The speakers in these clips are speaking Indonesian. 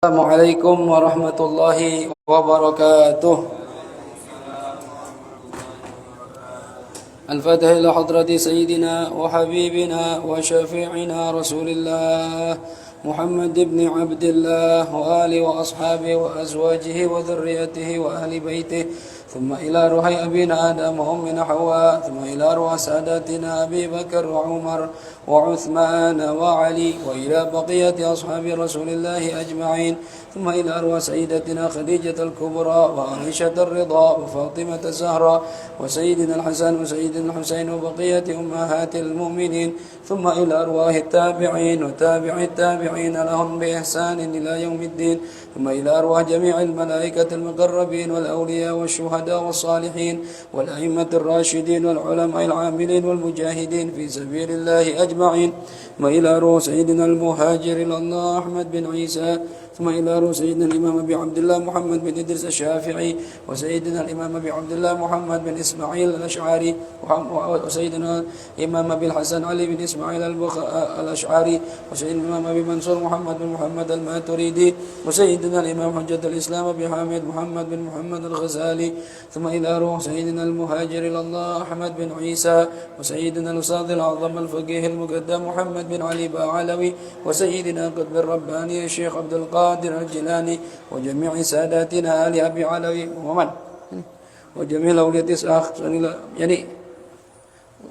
Assalamualaikum warahmatullahi wabarakatuh. الفاتح إلى حضرة سيدنا وحبيبنا وشفيعنا رسول الله محمد بن عبد الله وآله وأصحابه وأزواجه وذريته وأهل بيته، ثم إلى روح أبينا آدم وأمنا حواء، ثم إلى روح ساداتنا أبي بكر وعمر وعثمان وعلي، وإلى بقية أصحاب رسول الله أجمعين، ثم إلى أروى سيدتنا خديجة الكبرى وعائشة الرضا وفاطمة الزهراء وسيدنا الحسن وسيدنا الحسين وبقية أمهات المؤمنين، ثم إلى أرواح التابعين وتابع التابعين لهم بإحسان إلى يوم الدين، ثم إلى أرواح جميع الملائكة المقربين والأولياء والشهداء والصالحين والأئمة الراشدين والعلماء العاملين والمجاهدين في سبيل الله أجمعين، ثم إلى روح سيدنا المهاجر إلى الله أحمد بن عيسى، ثم إلى روح سيدنا الإمام أبي عبد الله محمد بن إدريس الشافعي، وسيدنا الإمام أبي عبد الله محمد بن إسماعيل الأشعري، وسيدنا الإمام أبي الحسن علي بن إسماعيل الأشعري، وسيدنا الإمام أبي منصور محمد بن محمد الماتريدي، وسيدنا الإمام حجة الإسلام أبي حامد محمد بن محمد الغزالي، ثم إلى روح سيدنا المهاجر إلى الله أحمد بن عيسى، وسيدنا الأستاذ الأعظم الفقيه المقدم محمد بن علي باعلوي، وسيدنا قطب الرباني الشيخ عبد القادر الجيلاني، وجميع ساداتنا آل أبي علوي وجميع أولياء إسحاق يعني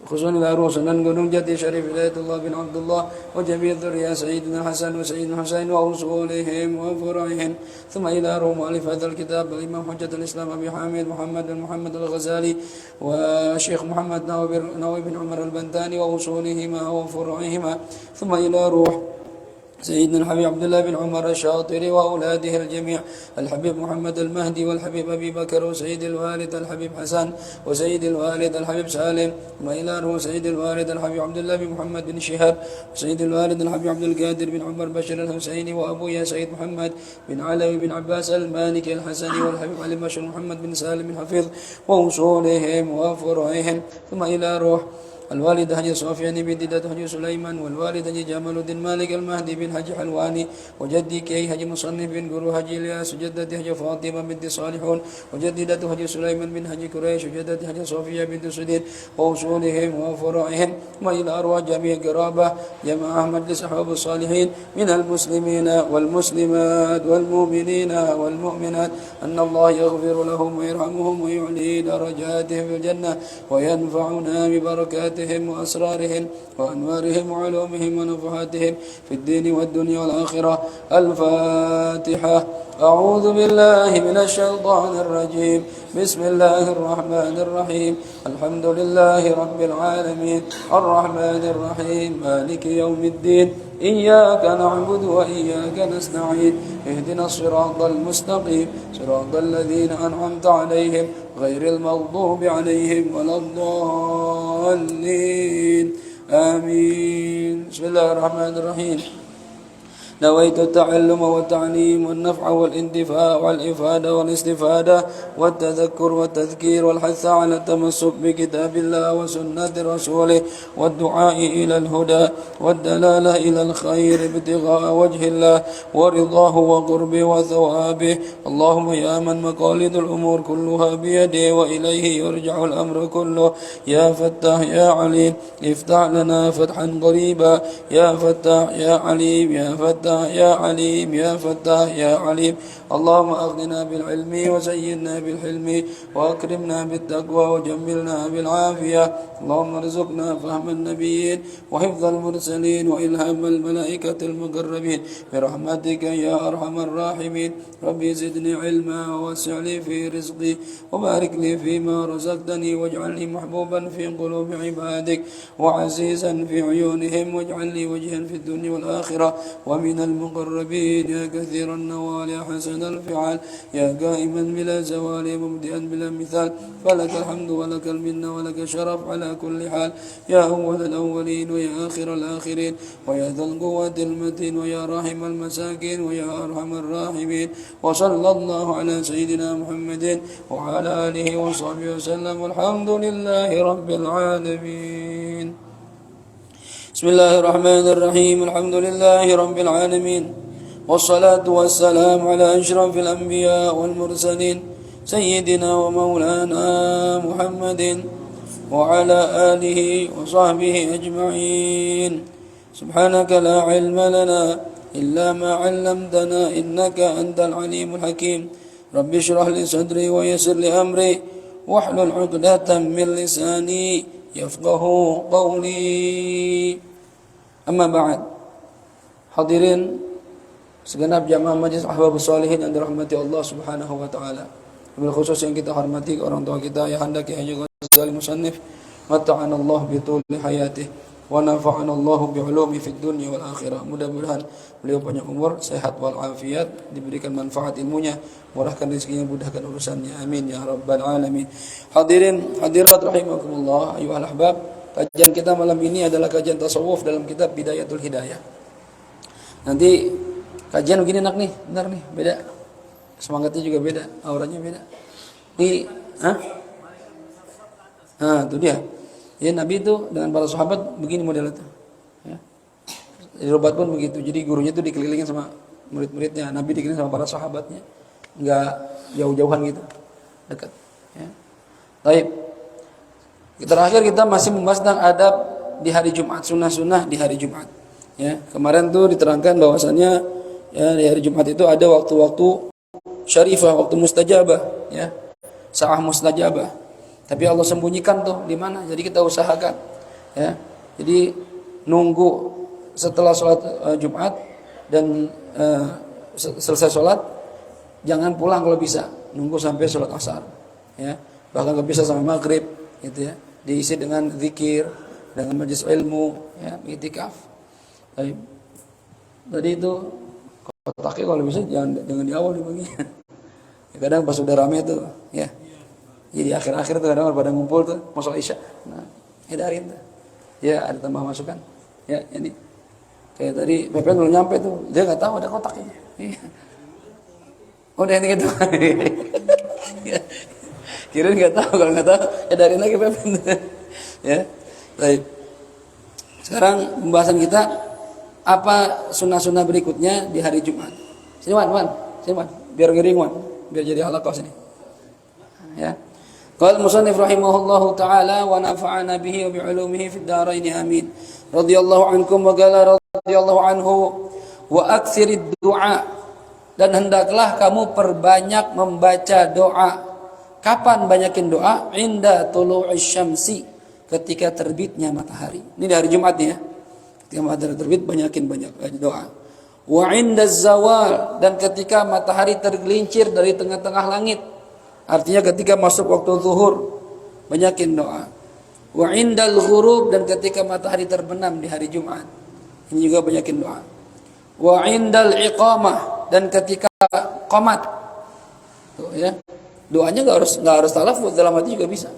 خصوصا إلى روح سنن gunung jati syarif hidayatullah bin Abdullah وجميع ذرية سيدنا الحسن وسيدنا الحسين وأصولهم وفرعهم، ثم إلى روح مؤلف هذا الكتاب الإمام حجة الإسلام أبي حامد محمد بن محمد الغزالي والشيخ محمد نووي بن عمر البنتاني وأصولهما وفرعهما، ثم إلى روح سيدنا الحبيب عبد الله بن عمر الشاطري وأولاده الجميع، الحبيب محمد المهدي والحبيب أبي بكر وسيد الوالد الحبيب حسن وسيد الوالد الحبيب سالم، وإلى روح سيد الوالد الحبيب عبد الله بن محمد بن شهاب وسيد الوالد الحبيب عبد القادر بن عمر بشر الحسيني، وأبويا سيد محمد بن علوي بن عباس المالكي الحسني والحبيب علي بشر محمد بن سالم بن حفيظ وأصولهم وفرعهم، ثم إلى روح الوالد حجي صوفيان بن ديدة حجي سليمان، والوالد حجي جمال الدين مالك المهدي بن حجي حلواني، وجدي كي حجي مصنف بن قرو حجي الياس، وجدتي حجي فاطمة بنت صالحون، وجددة حجي سليمان بن حجي قريش، وجدتي حجي صوفيا بنت سدين وأصولهم وفروعهم، وإلى أرواح جميع قرابة جماعة مجلس أحباب الصالحين من المسلمين والمسلمات والمؤمنين والمؤمنات، أن الله يغفر لهم ويرحمهم ويعلي درجاتهم في الجنة وينفعنا ببركاته وأسرارهم وأنوارهم وعلومهم ونفحاتهم في الدين والدنيا والآخرة. الفاتحة. أعوذ بالله من الشيطان الرجيم. بسم الله الرحمن الرحيم. الحمد لله رب العالمين الرحمن الرحيم مالك يوم الدين، إياك نعبد وإياك نستعين، اهدنا الصراط المستقيم صراط الذين أنعمت عليهم غير المغضوب عليهم ولا الضالين آمين. بسم الله الرحمن الرحيم. نويت التعلم والتعليم والنفع والاندفاع والإفادة والاستفادة والتذكر والتذكير والحث على التمسك بكتاب الله وسنة رسوله والدعاء إلى الهدى والدلالة إلى الخير ابتغاء وجه الله ورضاه وقربه وثوابه. اللهم يا من مقاليد الأمور كلها بيده وإليه يرجع الأمر كله، يا فتاح يا عليم افتح لنا فتحا قريبا، يا فتاح يا عليم يا فتاح يا عليم يا فتاح يا عليم. اللهم أغننا بالعلم وزينا بالحلم وأكرمنا بالتقوى وجملنا بالعافية. اللهم ارزقنا فهم النبيين وحفظ المرسلين وإلهام الملائكة المقربين برحمتك يا أرحم الراحمين. ربي زدني علما ووسع لي في رزقي وبارك لي فيما رزقتني، واجعلني محبوبا في قلوب عبادك وعزيزا في عيونهم، واجعل لي وجها في الدنيا والآخرة ومن المقربين. يا كثير النوال يا حسن الفعال يا قائما بلا زوال مبدئا بلا مثال، فلك الحمد ولك المنة ولك الشرف على كل حال، يا أول الأولين ويا آخر الآخرين ويا ذا القوة المتين ويا راحم المساكين ويا أرحم الراحمين. وصلى الله على سيدنا محمد وعلى آله وصحبه وسلم، والحمد لله رب العالمين. بسم الله الرحمن الرحيم. الحمد لله رب العالمين والصلاة والسلام على أشرف الأنبياء والمرسلين سيدنا ومولانا محمد وعلى آله وصحبه أجمعين. سبحانك لا علم لنا إلا ما علمتنا إنك أنت العليم الحكيم. رب اشرح لي صدري ويسر لي أمري واحلل عقدة من لساني يفقه قولي. Amma ba'd. Hadirin segenap jamaah Majelis Ahbabus Shalihin yang dirahmati Allah Subhanahu wa taala. Wabil khusus yang kita hormati orang tua kita Ayahanda Kiai Haji Ghazali Musannif, mata'ana Allah bi tuli hayatih wa nafa'ana Allah bi ulumi fid dunya wal akhirah. Mudah-mudahan beliau panjang umur, sehat wal afiat, diberikan manfaat ilmunya, murahkan rezekinya, mudahkan urusannya. Amin ya rabbal alamin. Hadirin hadirat rahimakumullah, ayyuhal ahbab. Kajian kita malam ini adalah kajian tasawuf dalam kitab Bidayatul Hidayah. Nanti kajian begini enak nih, benar nih, beda. Semangatnya juga beda, auranya beda. Ini, itu dia. Ya, Nabi itu dengan para sahabat begini model itu. Ya. Di Robat pun begitu. Jadi gurunya itu dikelilingin sama murid-muridnya. Nabi dikelilingin sama para sahabatnya. Enggak jauh-jauhan gitu, dekat. Ya. Baik. Terakhir kita masih membahas tentang adab di hari Jumat, sunnah-sunnah di hari Jumat. Ya, kemarin tuh diterangkan bahwasannya ya di hari Jumat itu ada waktu-waktu syarifah, waktu mustajabah, ya. Sa'ah mustajabah. Tapi Allah sembunyikan tuh di mana? Jadi kita usahakan, ya. Jadi nunggu setelah sholat Jumat dan selesai sholat, jangan pulang kalau bisa. Nunggu sampai sholat asar, ya. Bahkan kalau bisa sampai maghrib, gitu ya. Diisi dengan zikir, dengan majelis ilmu, ya, iktikaf. Tadi itu kotaknya kalau bisa jangan di awal dibagi. Ya, kadang pas udah rame tuh, ya. Jadi akhir-akhir tuh kadang pada ngumpul tuh, mau sholat isya. Nah, edarin tuh. Ya, ada tambah masukan. Ya, ini kayak tadi Pepen belum nyampe tuh, dia nggak tahu ada kotaknya. Udah ini gitu. Ya. Kirain nggak tahu, kalau nggak tahu edarin lagi Pepen. Ya, baik. Sekarang pembahasan kita apa sunnah-sunnah berikutnya di hari Jumat. Sini Wan, biar ngering Wan, biar jadi halaqah sini. Ya. Qala musannif rahimahullahu taala wa nafa'ana bihi wa bi 'ulumihi fid dharain amin. Radhiyallahu ankum wa qala radhiyallahu anhu wa aktsirid du'a, dan hendaklah kamu perbanyak membaca doa. Kapan banyakin doa? Inda tulu'is syamsi, ketika terbitnya matahari. Ini di hari Jumat ya. Ketika matahari terbit banyakin doa. Wa indaz zawal, dan ketika matahari tergelincir dari tengah-tengah langit. Artinya ketika masuk waktu zuhur, banyakin doa. Wa indal ghurub, dan ketika matahari terbenam di hari Jumat. Ini juga banyakin doa. Wa indal iqamah, dan ketika qomat. Tuh ya. Doanya nggak harus talafuz, dalam hati juga bisa.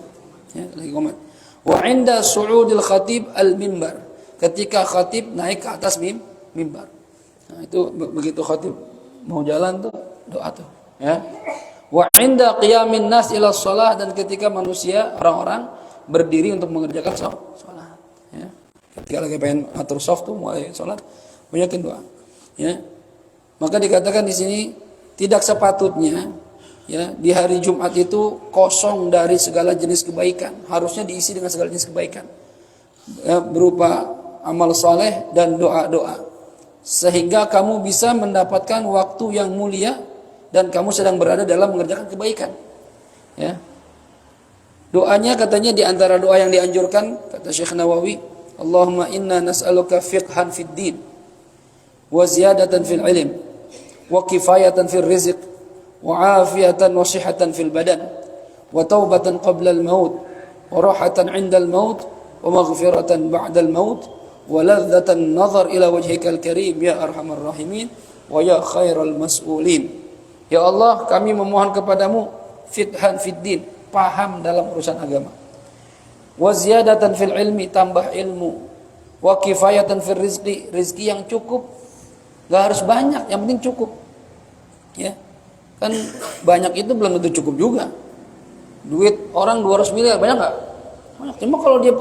Ya, lagi qomat. Wa inda su'udil khatib al-mimbar, ketika khatib naik ke atas mimbar. Nah, itu begitu khatib mau jalan tuh doa tuh, ya. Wa inda qiyamin nas ila shalah, dan ketika manusia orang-orang berdiri untuk mengerjakan salat, ya. Ketika lagi pengen atur shaf tuh mulai salat, banyakin doa, ya. Maka dikatakan di sini tidak sepatutnya, ya, di hari Jumat itu kosong dari segala jenis kebaikan. Harusnya diisi dengan segala jenis kebaikan, ya, berupa amal soleh dan doa-doa, sehingga kamu bisa mendapatkan waktu yang mulia dan kamu sedang berada dalam mengerjakan kebaikan, ya. Doanya katanya di antara doa yang dianjurkan, kata Syekh Nawawi, Allahumma inna nas'aluka fiqhan fid din wa ziyadatan fil ilm wa kifayatan fil rizq wa afiyatan wa sihhatan fil badan wa taubatan qabla al-maut wa rahatan 'inda al-maut wa maghfiratan ba'da al-maut wa ladzatan nazar ila wajhikal karim ya arhamar rahimin wa ya khairal mas'ulin. Ya Allah, kami memohon kepadamu fiqhan fid din, paham dalam urusan agama. Wa ziyadatan fil ilmi, tambah ilmu. Wa kifayatan fil rizqi, rizki yang cukup. Gak harus banyak, yang penting cukup. Ya. Kan banyak itu belum tentu cukup juga. Duit orang 200 miliar, banyak gak? Banyak. Cuma kalau dia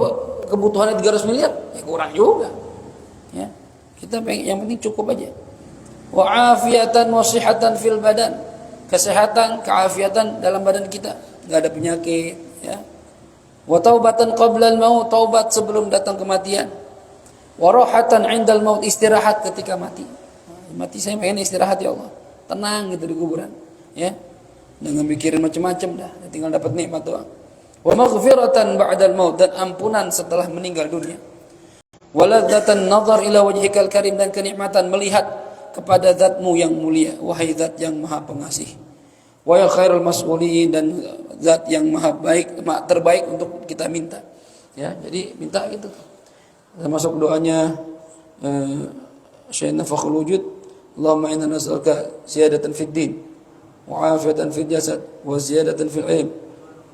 kebutuhannya 300 miliar, ya kurang juga. Ya. Kita pengen, yang penting cukup aja. wa afiatan wa sihatan fil badan, kesehatan, keafiatan dalam badan kita, enggak ada penyakit, ya. Wa taubatan qabla al-maut, taubat sebelum datang kematian. Wa rahatan 'indal maut, istirahat ketika mati. Mati saya pengen istirahat ya Allah. Tenang gitu di kuburan, ya. Jangan mikirin macam-macam dah, tinggal dapat nikmat doang. Wa maghfiratan ba'dal maut, dan ampunan setelah meninggal dunia. Wa ladzatan nazar ila wajhikal karim, dan kenikmatan melihat kepada zatmu yang mulia, wahai zat yang maha pengasih. Wa ya khairul mas'ulin, dan zat yang maha baik, terbaik untuk kita minta, ya. Jadi minta gitu. Termasuk doanya Syekh Nafakhul Wujud, Allahumma inna nas'aluka ziyadatan fid din wa afiyatan fil jasad wa ziyadatan fil ilm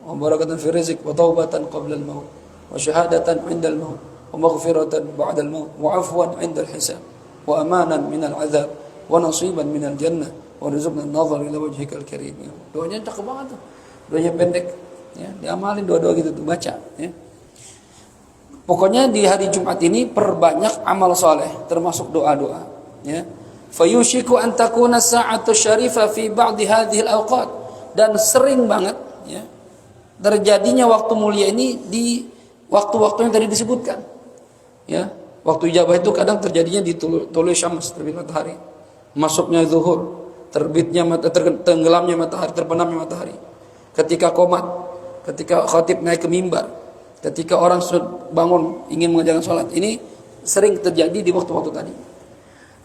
wa barakatan fil rizq wa taubatan qabla al maut wa syahadatan 'inda al maut wa maghfiratan ba'da al maut wa 'afwan 'inda al hisab wa amanan min al 'adzab wa nasiban min al jannah wa rizqna an-nazar ila wajhikal karim. Doanya cakep banget tuh. Doanya pendek, ya. Diamalin doa-doa gitu tuh, baca, ya. Pokoknya di hari Jumat ini perbanyak amal soleh, termasuk doa-doa, ya. Fayushiku an takuna sa'atu syarifah fi ba'di hadhihi al-awqat, dan sering banget, ya, terjadinya waktu mulia ini di waktu-waktu yang tadi disebutkan, ya. Waktu ijabah itu kadang terjadinya di tulu syams, terbit matahari, masuknya zuhur, terbitnya tenggelamnya matahari, terbenamnya matahari, ketika qomat, ketika khatib naik ke mimbar, ketika orang bangun ingin mengerjakan sholat. Ini sering terjadi di waktu-waktu tadi.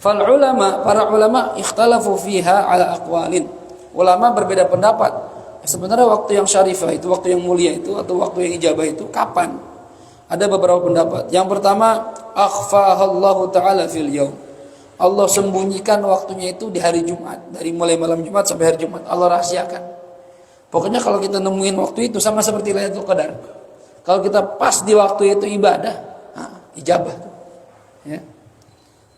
Fal ulama, para ulama ikhtalafu fiha ala aqwalin. Ulama berbeda pendapat. Sebenarnya waktu yang syarifah itu, waktu yang mulia itu, atau waktu yang ijabah itu kapan? Ada beberapa pendapat. Yang pertama, akhfahallahu ta'ala fil yaum. Allah sembunyikan waktunya itu di hari Jumat, dari mulai malam Jumat sampai hari Jumat. Allah rahasiakan. Pokoknya kalau kita nemuin waktu itu sama seperti Lailatul Qadar. Kalau kita pas di waktu itu ibadah, ijabah tuh, ya.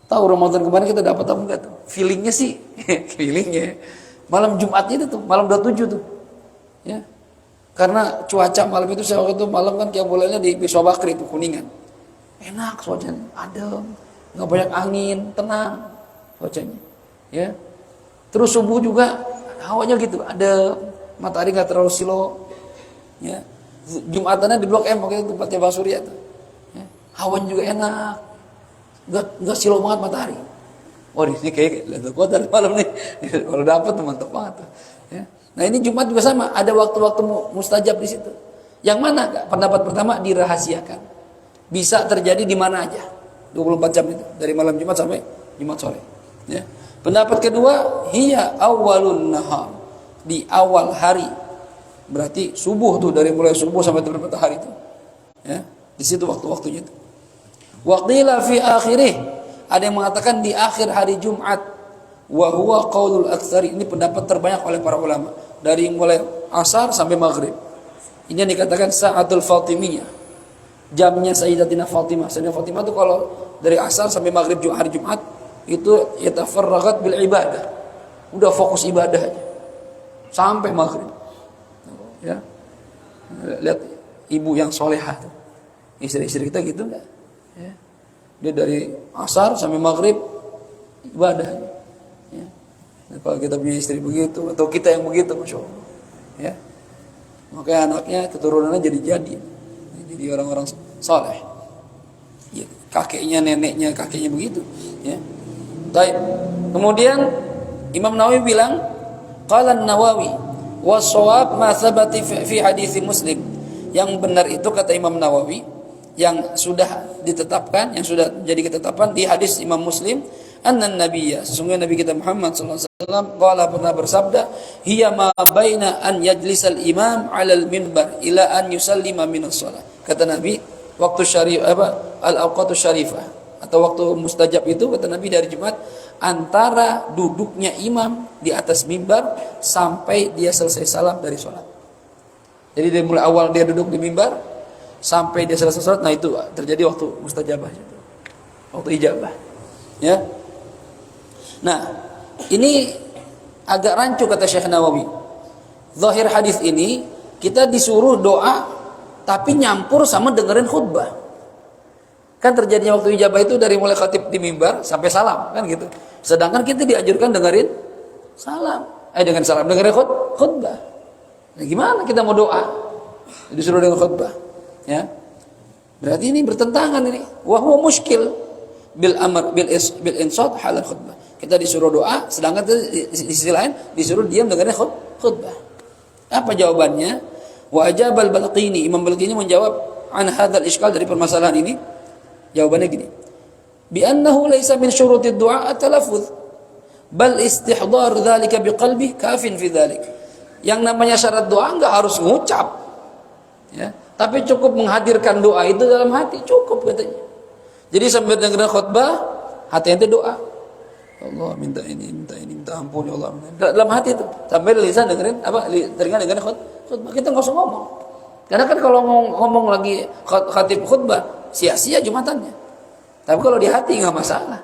Tahu Ramadan kemarin kita dapat apa enggak tuh? Feelingnya sih, feelingnya malam Jumatnya itu tuh, malam 27 tuh, ya. Karena cuaca malam itu, saya waktu itu malam kan kayak bolanya di Pisau Bakri itu, Kuningan. Enak cuacanya, adem, nggak banyak angin, tenang cuacanya, ya. Terus subuh juga hawanya gitu, ada matahari nggak terlalu silau, ya. Jumatannya di Blok M waktu itu tempatnya Pak Surya tuh, ya. Hawanya juga enak, nggak silau banget matahari. Wah, ini kayak Lailatul Qadar malam nih. Kalau dapat mantap banget tuh, ya. Nah ini Jumat juga sama, ada waktu-waktu mustajab di situ. Yang mana? Pendapat pertama, dirahasiakan, bisa terjadi di mana aja, 24 jam itu, dari malam Jumat sampai Jumat sore, ya. Pendapat kedua, hiya awwalun nahar, di awal hari. Berarti subuh tuh, dari mulai subuh sampai terbit matahari itu, ya. Di situ waktu-waktunya itu. Waqila fi akhirih, ada yang mengatakan di akhir hari Jumat. Wa huwa qaulul aktsari, ini pendapat terbanyak oleh para ulama, dari mulai asar sampai maghrib. Ini yang dikatakan sa'atul fatimiyah, jamnya Sayyidatina Fatimah. Sayyidatina Fatimah itu kalau dari asar sampai maghrib hari Jumat itu yatafarraghat bil ibadah, udah fokus ibadah aja sampai maghrib, ya. Lihat ibu yang solehah tuh, istri-istri kita gitu enggak, ya. Dia dari asar sampai maghrib ibadah, ya. Nah, kalau kita punya istri begitu, atau kita yang begitu, masya Allah, ya. Makanya anaknya, keturunannya jadi orang-orang soleh, ya. Kakeknya, neneknya, kakeknya begitu, ya. Baik. Kemudian Imam Nawawi bilang, qala an-Nawawi was-shawab ma thabata fi hadits Muslim. Yang benar itu, kata Imam Nawawi, yang sudah ditetapkan, yang sudah jadi ketetapan di hadis Imam Muslim, anna nabiyya, sesungguhnya Nabi kita Muhammad sallallahu alaihi wasallam qala, pernah bersabda, hiya ma baina an yajlisal imam 'alal minbar ila an yusallima minas shalah. Kata Nabi, waktu syarif al-awqatus syarifah atau waktu mustajab itu, kata Nabi, dari Jumat antara duduknya imam di atas mimbar sampai dia selesai salam dari sholat. Jadi dari mulai awal dia duduk di mimbar sampai dia selesai sholat, nah itu terjadi waktu mustajabah, waktu ijabah, ya. Nah ini agak rancu, kata Syekh Nawawi. Zahir hadis ini kita disuruh doa tapi nyampur sama dengerin khutbah. Kan terjadinya waktu ijabah itu dari mulai khatib di mimbar sampai salam, kan gitu. Sedangkan kita dianjurkan dengerin salam. Dengan salam dengerin khutbah. Nah, gimana kita mau doa? Disuruh dengan khutbah. Ya. Berarti ini bertentangan ini. Wa huwa muskil bil amr bil insat hal khutbah. Kita disuruh doa, sedangkan di sisi lain disuruh diam dengerin khutbah. Apa jawabannya? Wa ajabal Balqini, Imam Balqini menjawab an hadzal iskal, dari permasalahan ini. Jawabannya gini. Bi annahu laysa min syurutid du'a at-talaffuz, bal istihdar dzalika biqalbi kafin fi dzalik. Yang namanya syarat doa enggak harus ngucap. Ya, tapi cukup menghadirkan doa itu dalam hati, cukup katanya. Jadi sambil dengerin khutbah, hati ente doa. Allah minta ini, minta ampun ya Allah. Dalam hati itu, sampai lisan dengerin dengerin khutbah. Kita enggak usah ngomong. Karena kan kalau ngomong lagi khatib khutbah, sia-sia jumatannya. Tapi kalau di hati enggak masalah.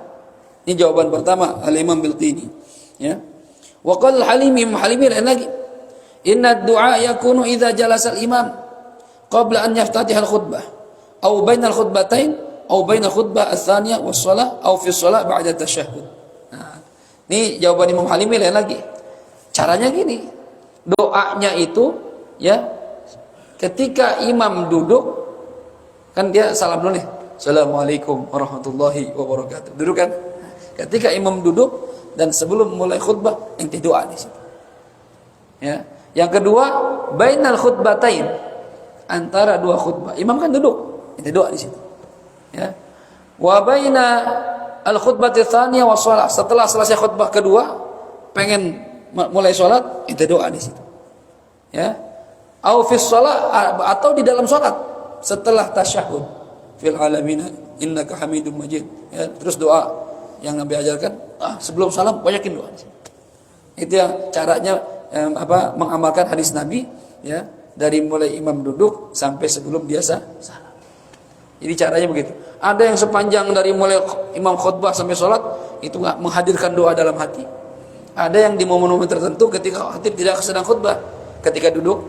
Ini jawaban pertama Al-Imam Bilqini, ya. Wa qala Al-Halimi lain lagi. Inna ad-du'a yakunu idza jalasa al-imam qabla an yaftatih al-khutbah aw baina al-khutbatain aw baina al-khutbah ats-tsaniyah was-shalah aw fi shalah ba'da tasyahhud. Nah, ini jawaban Imam Halimi lain lagi. Caranya gini. Doanya itu ya ketika imam duduk, kan dia salam dulu nih. Assalamualaikum warahmatullahi wabarakatuh. Duduk kan? Ketika imam duduk dan sebelum mulai khutbah, ente doa di situ. Ya. Yang kedua, bainal khutbatain, antara dua khutbah. Imam kan duduk, ente doa di situ. Ya. Wa baina al khutbati tsaniyah was shalah. Setelah selesai khutbah kedua, pengen mulai salat, ente doa di situ. Ya. Au fi shalah, atau di dalam salat setelah tasyahud. Fil alamin innaka hamidum majid. Ya, terus doa yang Nabi ajarkan, sebelum salam banyakin doa. Itu yang caranya mengamalkan hadis Nabi, ya, dari mulai imam duduk sampai sebelum biasa salam. Jadi caranya begitu. Ada yang sepanjang dari mulai imam khutbah sampai salat itu enggak menghadirkan doa dalam hati. Ada yang di momen-momen tertentu ketika khatib tidak sedang khutbah, ketika duduk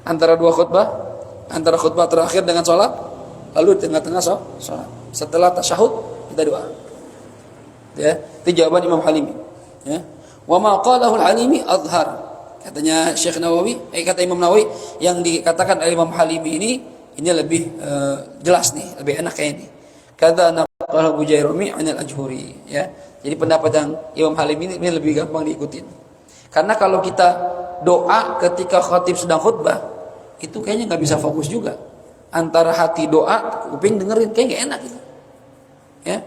antara dua khutbah, antara khutbah terakhir dengan salat, lalu di tengah-tengah salat. Setelah tasyahud kita doa. Ya, itu jawaban Imam Halimi. Ya. Wa ma qalahu al-Halimi azhar. Katanya Syekh Nawawi, kata Imam Nawawi, yang dikatakan oleh Imam Halimi ini lebih jelas nih, lebih enak kayak ini. Kata naqalahu Bujairumi 'an al-Ajhuri, ya. Jadi pendapat yang Imam Halimi ini lebih gampang diikutin. Karena kalau kita doa ketika khatib sedang khutbah, itu kayaknya enggak bisa fokus juga. Antara hati doa, kuping dengerin, kayak enggak enak gitu. Ya.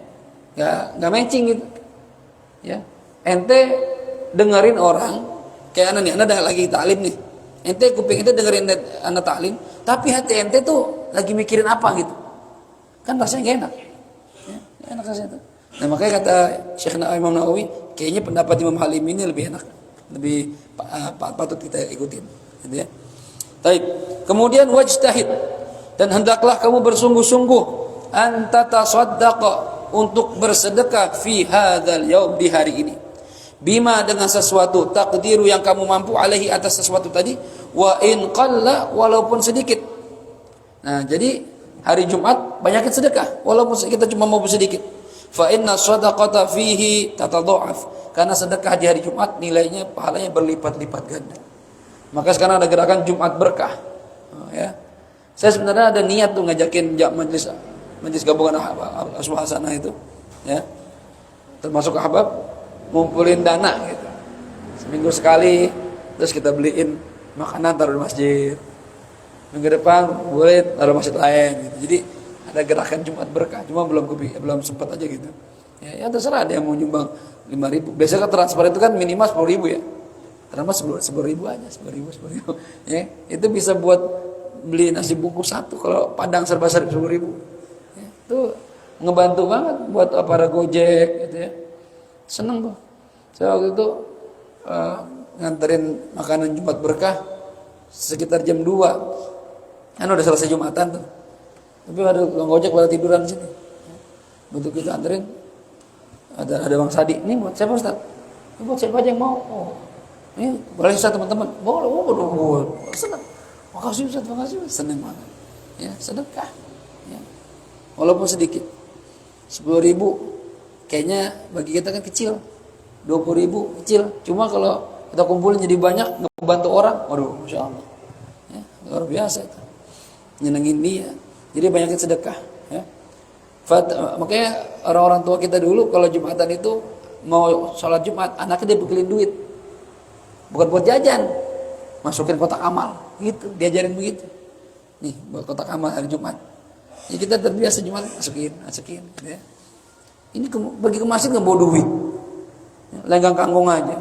Enggak matching gitu. Ya. Ente dengerin orang kayak anak ada lagi taklim nih. Ente kuping ente dengerin anak taklim, tapi hati ente tuh lagi mikirin apa gitu. Kan rasanya gak enak. Ya, gak enak rasanya tuh. Nah, makanya kata Syekh Imam Nawawi, kayaknya pendapat Imam Halim ini lebih enak. Lebih patut kita ikutin, gitu ya. Baik. Kemudian wajtahid, dan hendaklah kamu bersungguh-sungguh anta tasaddaqa, untuk bersedekah fi hadzal yaum, di hari ini. Bima, dengan sesuatu, takdiru yang kamu mampu, alaihi, atas sesuatu tadi, wa in qalla, walaupun sedikit. Nah, jadi hari Jumat banyakin sedekah walaupun kita cuma mau sedikit. Fa inna shadaqata fihi tatadha'af, karena sedekah di hari Jumat nilainya, pahalanya berlipat-lipat ganda. Maka sekarang ada gerakan Jumat berkah. Ya. Saya sebenarnya ada niat tuh ngajakin majelis gabungan Aswa Hasanah itu, ya. Termasuk ahbab ngumpulin dana gitu. Seminggu sekali, terus kita beliin makanan taruh di masjid. Minggu depan boleh taruh masjid lain gitu. Jadi ada gerakan Jumat berkah, cuma belum sempat aja gitu. Ya terserah, ada yang mau nyumbang 5.000. Biasanya kan transfer itu kan minimal 10.000 ya. Terus 10.000 aja, 10.000. Ya, itu bisa buat beli nasi bungkus satu, kalau Padang serba-serbi 10.000. Ya, itu ngebantu banget buat para Gojek gitu ya. Seneng tuh. Saya waktu itu nganterin makanan Jumat berkah sekitar jam 2. Kan udah selesai Jumatan tuh. Tapi ada Gojek pada tiduran di sini. Begitu kita anterin, ada Bang Sadi. Ini buat siapa Ustaz? Ini buat siapa aja yang mau? Oh. Ini boleh Ustaz teman-teman. Boleh. Senang. Makasih Ustaz, makasih. Senang banget. Ya, sedekah. Ya. Walaupun sedikit. 10.000 kayaknya bagi kita kan kecil. 20.000 kecil. Cuma kalau kita kumpulin jadi banyak, ngebantu orang, waduh, Masya Allah. Ya, luar biasa itu. Nyenengin dia. Jadi banyakin sedekah. Ya. Makanya orang-orang tua kita dulu kalau Jumatan itu mau sholat Jumat, anaknya dia bekelin duit. Bukan buat jajan, masukin kotak amal, gitu, diajarin begitu. Nih, buat kotak amal hari Jumat. Ya kita terbiasa Jumat, masukin, gitu ya. Ini pergi ke masjid nggak bawa duit, ya, lenggang kangkung aja.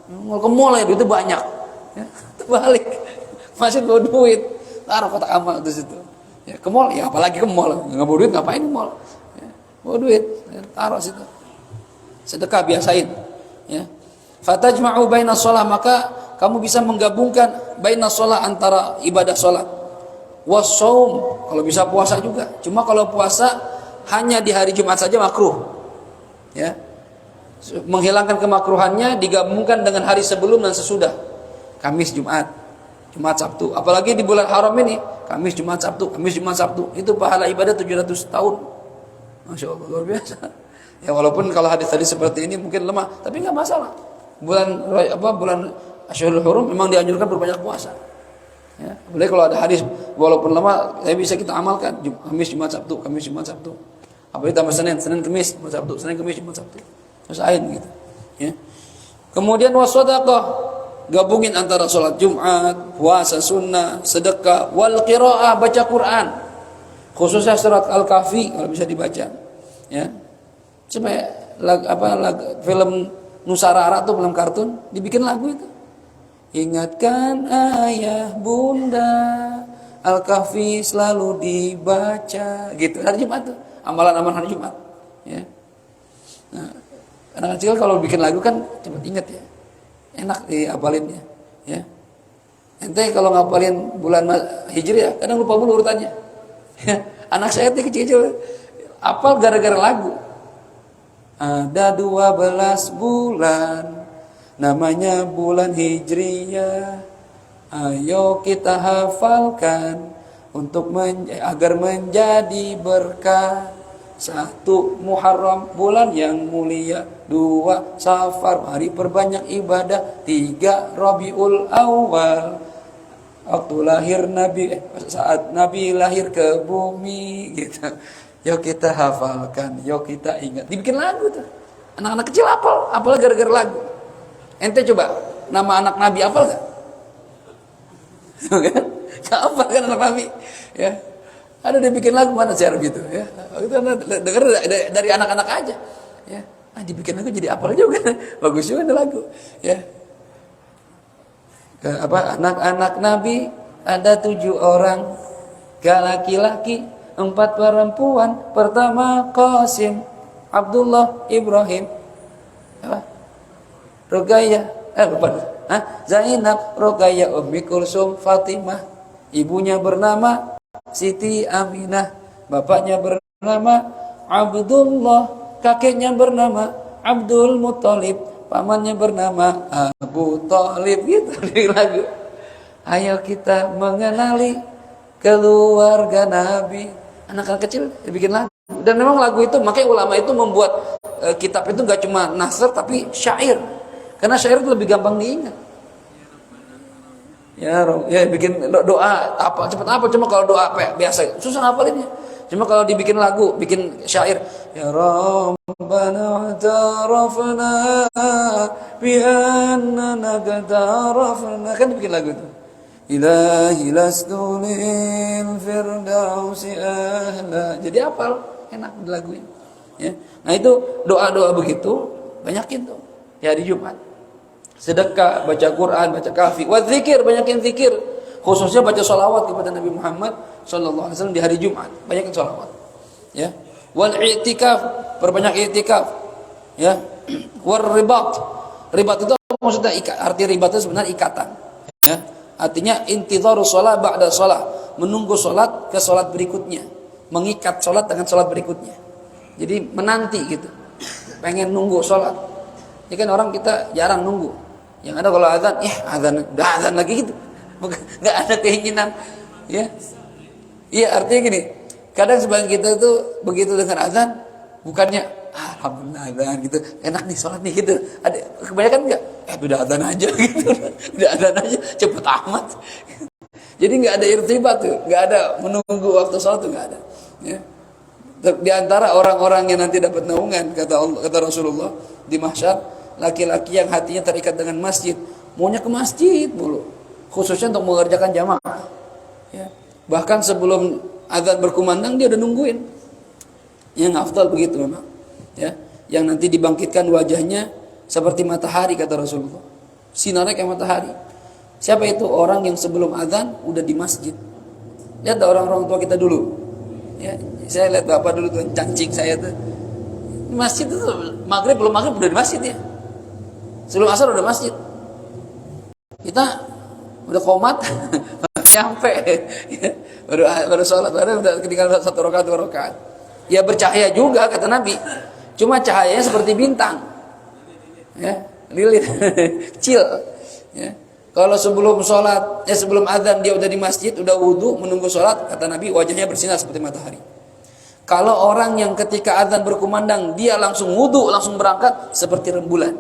Mau ke mall ya duitnya banyak, ya, terbalik, masjid bawa duit, taruh kotak amal di situ. Ya, ke mall, ya apalagi ke mall, nggak bawa duit ngapain ke mall? Ya, bawa duit, ya, taruh situ. Sedekah biasain, ya. Fatajma'u baina shalah, maka kamu bisa menggabungkan baina shalah antara ibadah salat wassaum, kalau bisa puasa juga. Cuma kalau puasa hanya di hari Jumat saja makruh. Ya. Menghilangkan kemakruhannya digabungkan dengan hari sebelum dan sesudah. Kamis, Jumat, Jumat, Sabtu. Apalagi di bulan haram ini, Kamis, Jumat, Sabtu, Kamis, Jumat, Sabtu. Itu pahala ibadah 700 tahun. Masya Allah, luar biasa. Ya walaupun kalau hadis tadi seperti ini mungkin lemah, tapi nggak masalah. Bulan Asyhurul Hurum memang dianjurkan berbanyak puasa. Ya, boleh kalau ada hadis walaupun lama, bisa kita amalkan. Kamis, Jumat, Sabtu, Kamis, Jumat, Sabtu. Apalagi tambah Senin, Kamis, Jumat, Sabtu, Senin, Kamis, Jumat, Sabtu. Usahain gitu. Ya. Kemudian wassadaqah, gabungin antara sholat Jumat, puasa sunnah, sedekah, wal qiraah, baca Quran. Khususnya surat Al-Kahfi kalau bisa dibaca. Ya. Supaya film Nusarara tuh film kartun dibikin lagu itu. Ingatkan ayah bunda, Al-Kahfi selalu dibaca, gitu. Hari Jumat tuh, amalan-amalan hari Jumat. Ya. Nah, anak kecil kalau bikin lagu kan cepat ingat ya, enak diapalinnya. Ya. Ente kalau ngapalin bulan Hijriah, kadang lupa mulu urutannya. Ya. Anak saya tuh kecil-kecil, apal gara-gara lagu. Ada 12 bulan, namanya bulan Hijriyah. Ayo kita hafalkan untuk agar menjadi berkah. 1 Muharram, bulan yang mulia. 2 Safar, mari perbanyak ibadah. 3 Rabiul Awal, waktu lahir Nabi, saat Nabi lahir ke bumi, gitu. Yuk kita hafalkan, yuk kita ingat. Dibikin lagu tuh. Anak-anak kecil apal gara-gara lagu. Ente coba nama anak Nabi apal gak? Kan? Gak apal kan anak Nabi. Ya. Ada dia bikin lagu mana share gitu ya. Itu denger dari anak-anak aja. Ya. Dibikin lagu jadi apal juga. Bagus juga ada lagu. Ya. Anak-anak Nabi ada 7 orang. 3 laki-laki, 4 perempuan. Pertama Qasim, Abdullah, Ibrahim, Rughayyah, Zainab, Rughayyah, Ummi Kulsum, Fatimah. Ibunya bernama Siti Aminah, bapaknya bernama Abdullah, kakeknya bernama Abdul Muthalib, pamannya bernama Abu Thalib, gitu di lagu. Ayo kita mengenali keluarga Nabi. Anak-anak kecil bikin lagu. Dan memang lagu itu, makanya ulama itu membuat kitab itu gak cuma nasr tapi syair. Karena syair itu lebih gampang diingat. Ya bikin doa cepat apa, cuma kalau doa apa biasa susah ngapalinnya. Cuma kalau dibikin lagu, bikin syair, ya Rabbana tarafna bi annana qatarafna, kan dibikin lagu itu. Ilahi lastunil firdausi ahla. Jadi hafal, enak dilaguin. Ya. Nah itu doa-doa begitu banyakin tuh ya di Jumat. Sedekah, baca Quran, baca kahfi, wa dzikir, banyakin zikir. Khususnya baca sholawat kepada Nabi Muhammad sallallahu alaihi wasallam di hari Jumat. Banyakin sholawat. Ya. Wal i'tikaf, perbanyak i'tikaf. Ya. War ribat. Ribat itu maksudnya arti ribat itu sebenarnya ikatan. Ya. Artinya intidharu shalah ba'da shalah, menunggu salat ke salat berikutnya, mengikat salat dengan salat berikutnya. Jadi menanti gitu. Pengen nunggu salat. Ya kan orang kita jarang nunggu. Yang ada kalau azan, udah azan lagi gitu. Enggak ada keinginan, ya. Iya, artinya gini. Kadang sebagian kita itu begitu dengan azan, bukannya Alhamdulillah adzan gitu. Enak nih sholat nih gitu. Ada kebanyakan enggak? Udah adzan aja gitu. Udah adzan aja cepet amat. Jadi enggak ada irtibat tuh, enggak ada menunggu waktu sholat tuh enggak ada. Ya. Di antara orang-orang yang nanti dapat naungan kata Rasulullah di mahsyar, laki-laki yang hatinya terikat dengan masjid, maunya ke masjid mulu, khususnya untuk mengerjakan jamaah. Ya. Bahkan sebelum azan berkumandang dia udah nungguin. Yang afdal begitu memang. Ya, yang nanti dibangkitkan wajahnya seperti matahari kata Rasulullah. Sinarnya kayak matahari. Siapa itu? Orang yang sebelum azan udah di masjid. Lihat orang-orang tua kita dulu. Ya, saya lihat bapak dulu tuh cancing saya tuh. Di masjid itu belum maghrib udah di masjid ya. Sebelum asar udah masjid. Kita udah komat nyampe ya. baru sholat baru udah ketinggalan 1 rakaat 2 rakaat. Ya bercahaya juga kata Nabi. Cuma cahayanya seperti bintang. Ya, lilin kecil. Ya. Kalau sebelum sholat, sebelum azan dia udah di masjid, udah wudu, menunggu sholat, kata Nabi wajahnya bersinar seperti matahari. Kalau orang yang ketika azan berkumandang dia langsung wudu, langsung berangkat, seperti rembulan.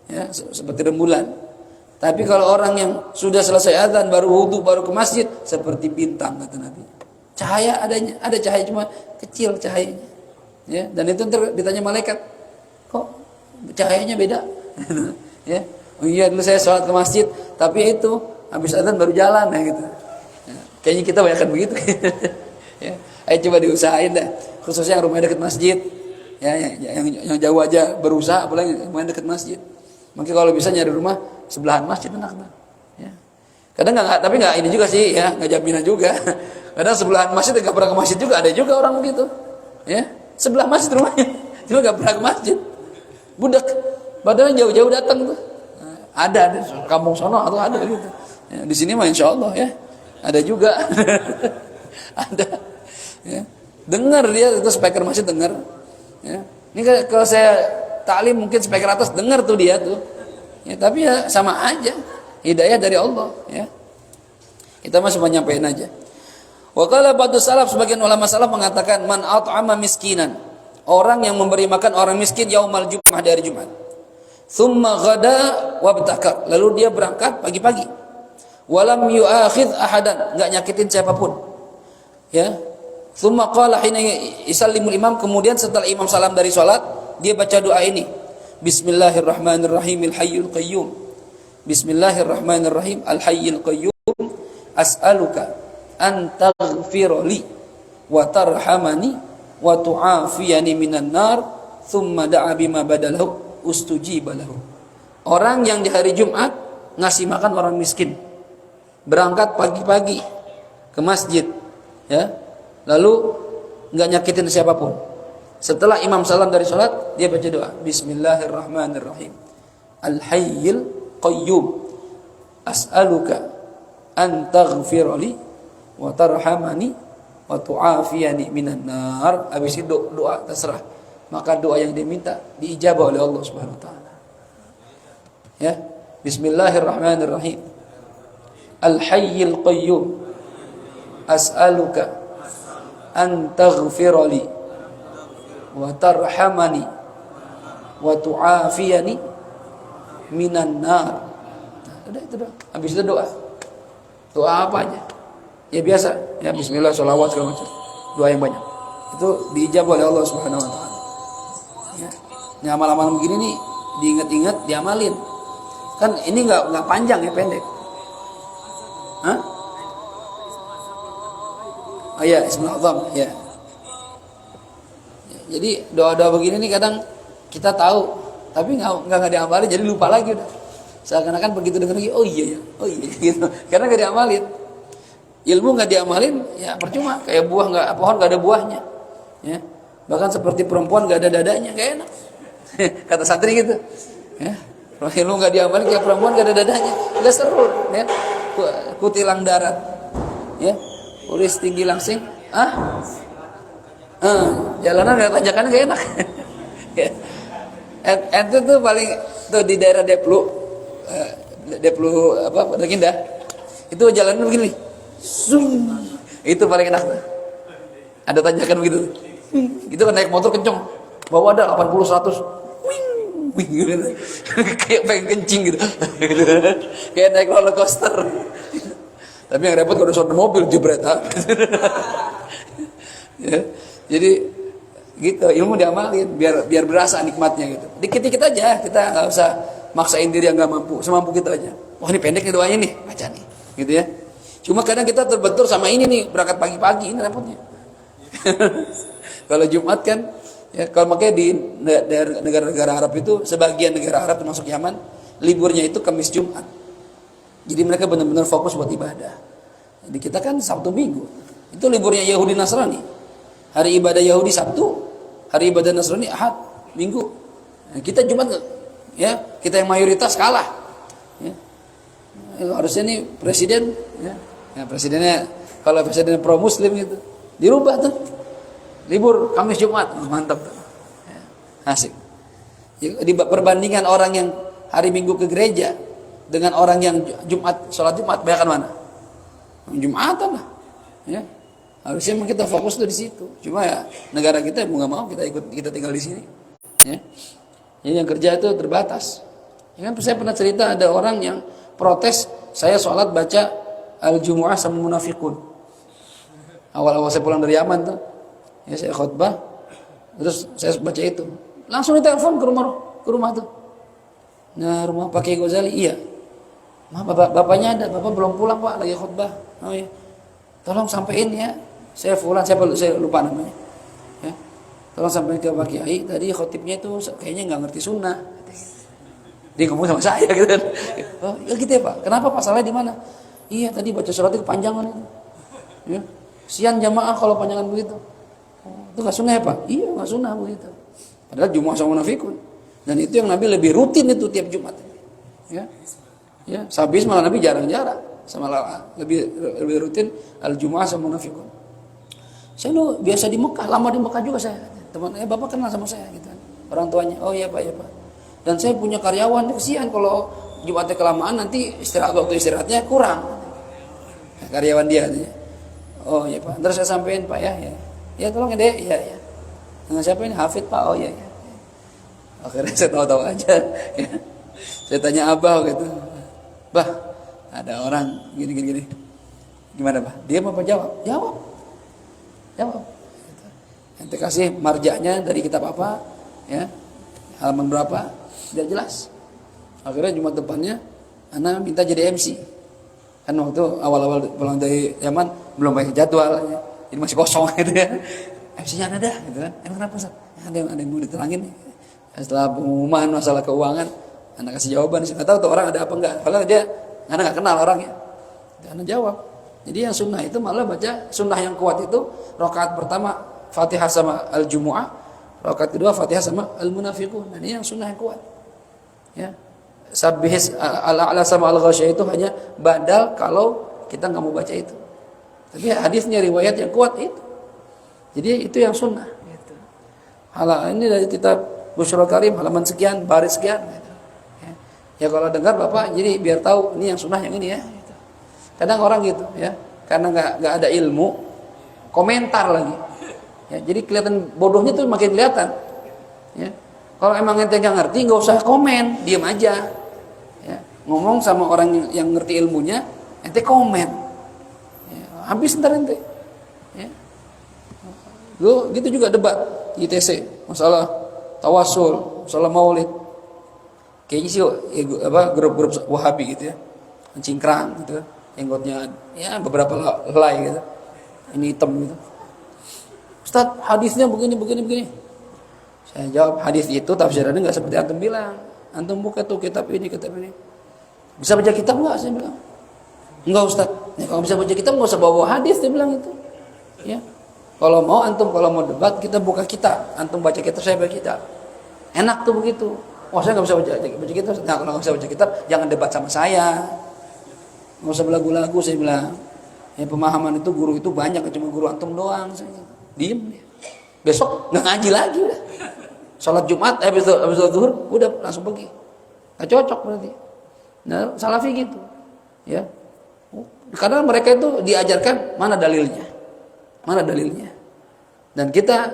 Ya, seperti rembulan. Tapi kalau orang yang sudah selesai azan baru wudu, baru ke masjid, seperti bintang kata Nabi. Cahaya adanya, ada cahaya cuma kecil cahayanya. Ya, dan itu ditanya malaikat, kok cahayanya beda? Ya, oh iya dulu saya sholat ke masjid, tapi itu habis azan baru jalan ya gitu. Ya, kayaknya kita banyak kan begitu. Ya, ayo coba diusahain dah, khususnya yang rumahnya dekat masjid. Ya, yang jauh aja berusaha, apalagi rumahnya dekat masjid. Mungkin kalau bisa nyari rumah sebelahan masjid enak banget. Ya. Kadang nggak, tapi nggak ini juga sih, ya nggak jaminan juga. Kadang sebelahan masjid nggak pernah ke masjid juga, ada juga orang begitu. Ya. Sebelah masjid rumahnya, cuma gak pernah ke masjid. Budak, padahal jauh-jauh datang tuh. Ada kampung sono atau ada gitu. Ya, di sini mah insya Allah ya, ada juga. Ada. Ya. Dengar dia itu speaker masjid dengar. Ya. Ini kalau saya taklim mungkin speaker atas dengar tuh dia tuh. Ya, tapi ya sama aja, hidayah dari Allah. Ya. Kita masih menyampaikan aja. Wa qala ba'du salaf, sebagian ulama salaf mengatakan man at'ama miskinan, orang yang memberi makan orang miskin yaumal jum'ah, dari Jumat. Tsumma ghada wabtakar, lalu dia berangkat pagi-pagi. Walam yu'akhidh ahadan, enggak nyakitin siapapun. Ya. Tsumma qala hina yusallimul imam, kemudian setelah imam salam dari salat, dia baca doa ini. Bismillahirrahmanirrahim al-hayyul qayyum. Bismillahirrahmanirrahim al-hayyul qayyum. As'aluka an taghfirli wa tarhamani wa tu'afiyani minan nar, thumma da'a bima badalahu ustujiba lahu. Orang yang di hari Jumat ngasih makan orang miskin, berangkat pagi-pagi ke masjid, ya, lalu nggak nyakitin siapapun. Setelah imam salam dari sholat, dia baca doa Bismillahirrahmanirrahim al-hayyul qayyum as'aluka an taghfirli wa tarhamani wa tu'afiyani minan nar. Habis itu doa terserah, maka doa yang diminta diijabah oleh Allah Subhanahu wa taala. Ya, Bismillahirrahmanirrahim al-hayyul qayyum as'aluka an taghfirli wa tarhamani wa tu'afiyani minan nar. Udah itu doa. Habis itu doa. Doa apa aja? Ya biasa, ya bismillah, sholawat segala macam. Doa yang banyak. Itu diijabah oleh Allah Subhanahu wa taala. Ya. Ini amal-amal begini nih diingat-ingat, diamalin. Kan ini enggak panjang ya, pendek. Hah? Oh ya, Ismul Azam, ya. Jadi doa-doa begini nih kadang kita tahu, tapi nggak diamalin, jadi lupa lagi udah. Seakan-akan begitu dengar lagi, oh iya gitu. Karena nggak diamalin. Ilmu nggak diamalin, ya percuma. Kayak pohon nggak ada buahnya. Ya. Bahkan seperti perempuan nggak ada dadanya, nggak enak. Kata santri gitu. Ya. Ilmu nggak diamalin kayak perempuan nggak ada dadanya, nggak seru. Ya. Kutilang darat. Ya. Uris tinggi langsing. Jalanan nggak tanjakan nggak enak. Ente tuh paling tuh di daerah Deplu apa Baginda, itu jalannya begini, itu paling enak tuh. Ada tanjakan begitu, itu kan naik motor kenceng, Bawa ada 80 100 wing wing gitu. Kayak pengen kencing gitu. Kayak naik roller coaster. Tapi yang repot kalau udah mobil jebret ya. Jadi gitu, ilmu diamalin biar berasa nikmatnya gitu. Dikit-dikit aja, kita nggak usah maksain diri yang nggak mampu, semampu kita aja. Wah ini pendek nih doanya nih, baca nih, gitu ya. Cuma kadang kita terbentur sama ini nih, berangkat pagi-pagi, ini repotnya. Kalau Jumat kan, ya kalau makanya di negara-negara Arab itu, sebagian negara Arab termasuk Yaman, liburnya itu Kamis Jumat. Jadi mereka benar-benar fokus buat ibadah. Jadi kita kan Sabtu Minggu, itu liburnya Yahudi Nasrani. Hari ibadah Yahudi Sabtu, hari ibadah Nasrani Ahad, Minggu. Nah, kita Jumat, ya kita yang mayoritas kalah. Ya. Harusnya nih presiden, ya presidennya kalau presidennya pro Muslim gitu, dirubah tuh, libur Kamis Jumat, mantap tuh, ya, asik. Ya, di perbandingan orang yang hari Minggu ke gereja dengan orang yang Jumat sholat Jumat, bayangkan mana? Jumatan lah, ya. Harusnya memang kita fokus tuh di situ. Cuma ya negara kita mau nggak mau kita tinggal di sini. Ya. Jadi yang kerja itu terbatas. Ya kan saya pernah cerita ada orang yang protes saya sholat baca al-Jumu'ah sama munafikun. Awal-awal saya pulang dari Yaman tuh, ya saya khutbah, terus saya baca itu. Langsung ditelepon ke rumah tuh. Nah rumah Pak Kiai Ghazali, iya. Ma, bapaknya ada, bapak belum pulang pak, lagi khutbah. Oh iya. Tolong sampein ya. Saya fulan, saya lupa namanya. Ya. Tolong sampein ke Pak Kiai, tadi khotibnya itu kayaknya nggak ngerti sunnah. Dia ngomong sama saya gitu kan. Oh, ya gitu ya Pak. Kenapa Pak, salahnya di mana? Iya, tadi baca surat itu kepanjangan itu. Ya. Sian jamaah kalau panjangan begitu. Oh, itu nggak sunnah ya Pak? Iya, nggak sunnah begitu. Padahal Jumu'ah sama munafikun. Dan itu yang Nabi lebih rutin itu tiap Jumat. Ya. Ya, habis malah Nabi jarang-jarang sama lebih rutin al-Jumu'ah sama munafikun. Saya lu biasa di Mekah, lama di Mekah juga saya. Teman, bapak kenal sama saya gitu. Orang tuanya, oh iya pak, ya pak. Dan saya punya karyawan, kesian kalau Jumatnya kelamaan nanti waktu istirahatnya kurang. Nah, karyawan dia, oh iya pak. Terus saya sampein pak ya. Ya tolong ya deh, ya. Dengan siapa ini? Hafid pak, oh iya. Akhirnya saya tahu-tahu aja. Ya. Saya tanya abah gitu. Bah, ada orang gini. Gimana bah? Dia mau jawab? Jawab. Ente kasih marjaknya dari kitab apa, ya, halaman berapa, tidak jelas. Akhirnya Jumat depannya, anak minta jadi MC. Kan waktu awal-awal pulang dari Yaman belum pakai jadwal, ya. Jadi masih kosong gitu ya. MC-nya ada dah, gitu kan? Emang kenapa Ustaz? Ada yang mau diterangin nih. Setelah pengumuman masalah keuangan, anak kasih jawaban. Saya nggak tahu tuh orang ada apa enggak. Padahal dia anak nggak kenal orangnya. Anak jawab. Jadi yang sunnah itu malah baca sunnah yang kuat itu rakaat pertama Fatihah sama al-Jumu'ah, rakaat kedua Fatihah sama al-Munafiqun. Dan ini yang sunnah yang kuat. Ya. Sabbihis al-a'la sama al-ghasyiyah itu hanya badal kalau kita nggak mau baca itu. Tapi hadisnya riwayat yang kuat itu. Jadi itu yang sunnah. Gitu. Ini dari kitab Busyrul Karim halaman sekian, baris sekian. Gitu. Ya kalau dengar bapak, jadi biar tahu ini yang sunnah yang ini ya. Kadang orang gitu ya, karena nggak ada ilmu, komentar lagi. Ya, jadi kelihatan bodohnya tuh makin kelihatan. Ya. Kalau emang ente nggak ngerti, nggak usah komen, diam aja. Ya. Ngomong sama orang yang ngerti ilmunya, ente komen. Ya. Habis ntar ente. Ya. Gitu juga debat ITC, masalah tawasul, masalah maulid. Kayaknya sih grup-grup Wahabi gitu ya, cingkrang gitu. Jenggotnya ya beberapa helai gitu, ini hitam gitu. Ustaz, hadisnya begini. Saya jawab, hadis itu tafsirannya nggak seperti antum bilang. Antum buka tuh kitab ini. Bisa baca kitab nggak? Saya bilang. Enggak Ustaz. Ya, kalau bisa baca kitab nggak usah bawa hadis, dia bilang itu. Ya. Kalau mau debat kita buka kitab. Antum baca kitab, saya baca kitab. Enak tuh begitu. Wah saya nggak bisa baca kitab. Nah kalau nggak bisa baca kitab, jangan debat sama saya. Nggak usah belagu-lagu, saya bilang. Ya pemahaman itu guru itu banyak, cuma guru antum doang. Saya diem dia. Besok nggak ngaji lagi udah. Sholat Jumat, habis zuhur, udah langsung pergi. Nggak cocok berarti. Nah salafi gitu, ya. Karena mereka itu diajarkan mana dalilnya. Dan kita,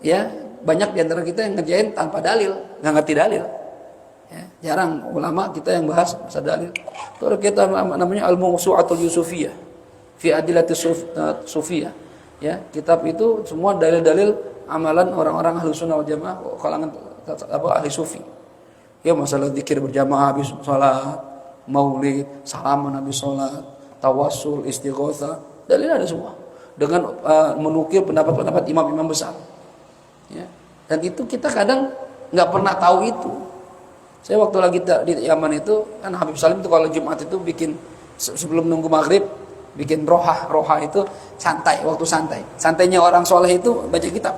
ya banyak di antara kita yang ngerjain tanpa dalil, nggak ngerti dalil. Ya, jarang ulama kita yang bahas masalah dalil. Terus kita namanya Al-Mawsu'atul Yusufiyah fi Adillatis Sufiyah. Ya, kitab itu semua dalil-dalil amalan orang-orang Ahlus Sunnah wal Jamaah, kalangan ahli sufi. Ya, masalah zikir berjamaah habis salat, maulid, salaman habis salat, tawassul, istighotsah, dalil ada semua. Dengan menukil pendapat-pendapat imam-imam besar. Ya. Dan itu kita kadang nggak pernah tahu itu. Saya waktu lagi di Yaman itu, kan Habib Salim itu kalau Jumat itu bikin sebelum nunggu maghrib, bikin roha itu santai, waktu santai. Santainya orang soleh itu baca kitab,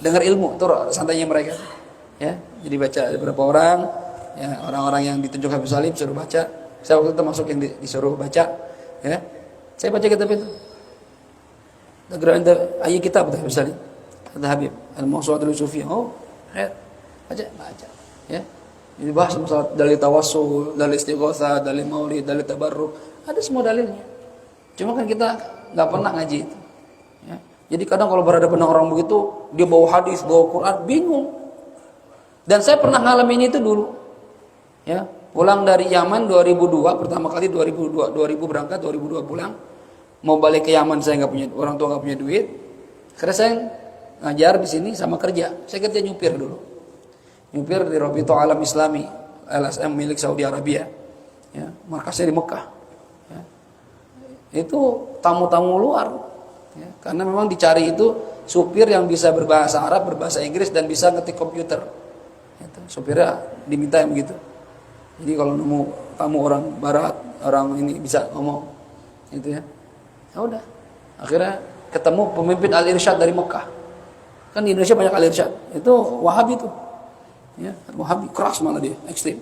dengar ilmu, itu santainya mereka. Ya, jadi baca beberapa orang, ya orang-orang yang ditunjuk Habib Salim suruh baca. Saya waktu itu masuk yang disuruh baca, ya. Saya baca kitab itu. Ada ayat kitab Habib Salim, ada Habib Al-Mawsu'atul Yusufiyah. Oh, ya, baca, ya. Ini bahas masalah dalil tawassul, dalil istighotsah, dalil maulid, dalil tabarruk, ada semua dalilnya. Cuma kan kita nggak pernah ngaji itu. Ya. Jadi kadang kalau berhadapan dengan orang begitu, dia bawa hadis, bawa Quran, bingung. Dan saya pernah ngalamin itu dulu. Ya, pulang dari Yaman 2002, pertama kali 2000 berangkat, 2002 pulang. Mau balik ke Yaman saya nggak punya, orang tua nggak punya duit. Karena saya ngajar di sini sama kerja. Saya kerja nyupir dulu. Nyupir di Rabithah Alam Islami, LSM milik Saudi Arabia. Ya, markasnya di Mekah. Itu tamu-tamu luar, ya, karena memang dicari itu supir yang bisa berbahasa Arab, berbahasa Inggris, dan bisa ngetik komputer. Itu, supirnya diminta yang begitu. Jadi kalau nemu tamu orang Barat, orang ini bisa ngomong, itu ya. Ya udah, akhirnya ketemu pemimpin Al-Irsyad dari Mekah. Kan di Indonesia banyak Al-Irsyad, itu Wahabi tuh, ya, Wahabi keras malah dia, ekstrim.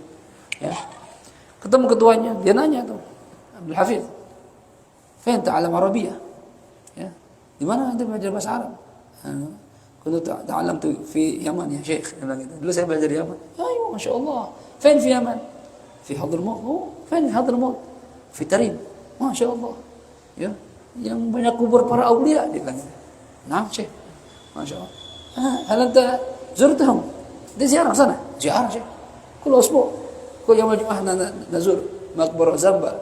Ya, ketemu ketuanya, dia nanya tuh, Abdul Hafiz, Fain ta'alam Arabiyah? Ya. Di mana anda belajar bahasa Arab? Kuntu ta'alam tu fi Yaman ya Syekh. Dulu saya belajar di Yaman. Ayo, Masya Allah. Fain fi Yaman? Fi Hadramaut. Oh, fain fi Hadramaut? Fi Tarim. Masya Allah. Ya. Yang banyak kubur para awliya. Dia bilang. Nah, Syekh. Masya Allah. Hal anta zurtahum? Dia ziarah sana. Ziarah Syekh. Kul usbu. Kul yaumul Jum'ah nazur maqbarah Zambal.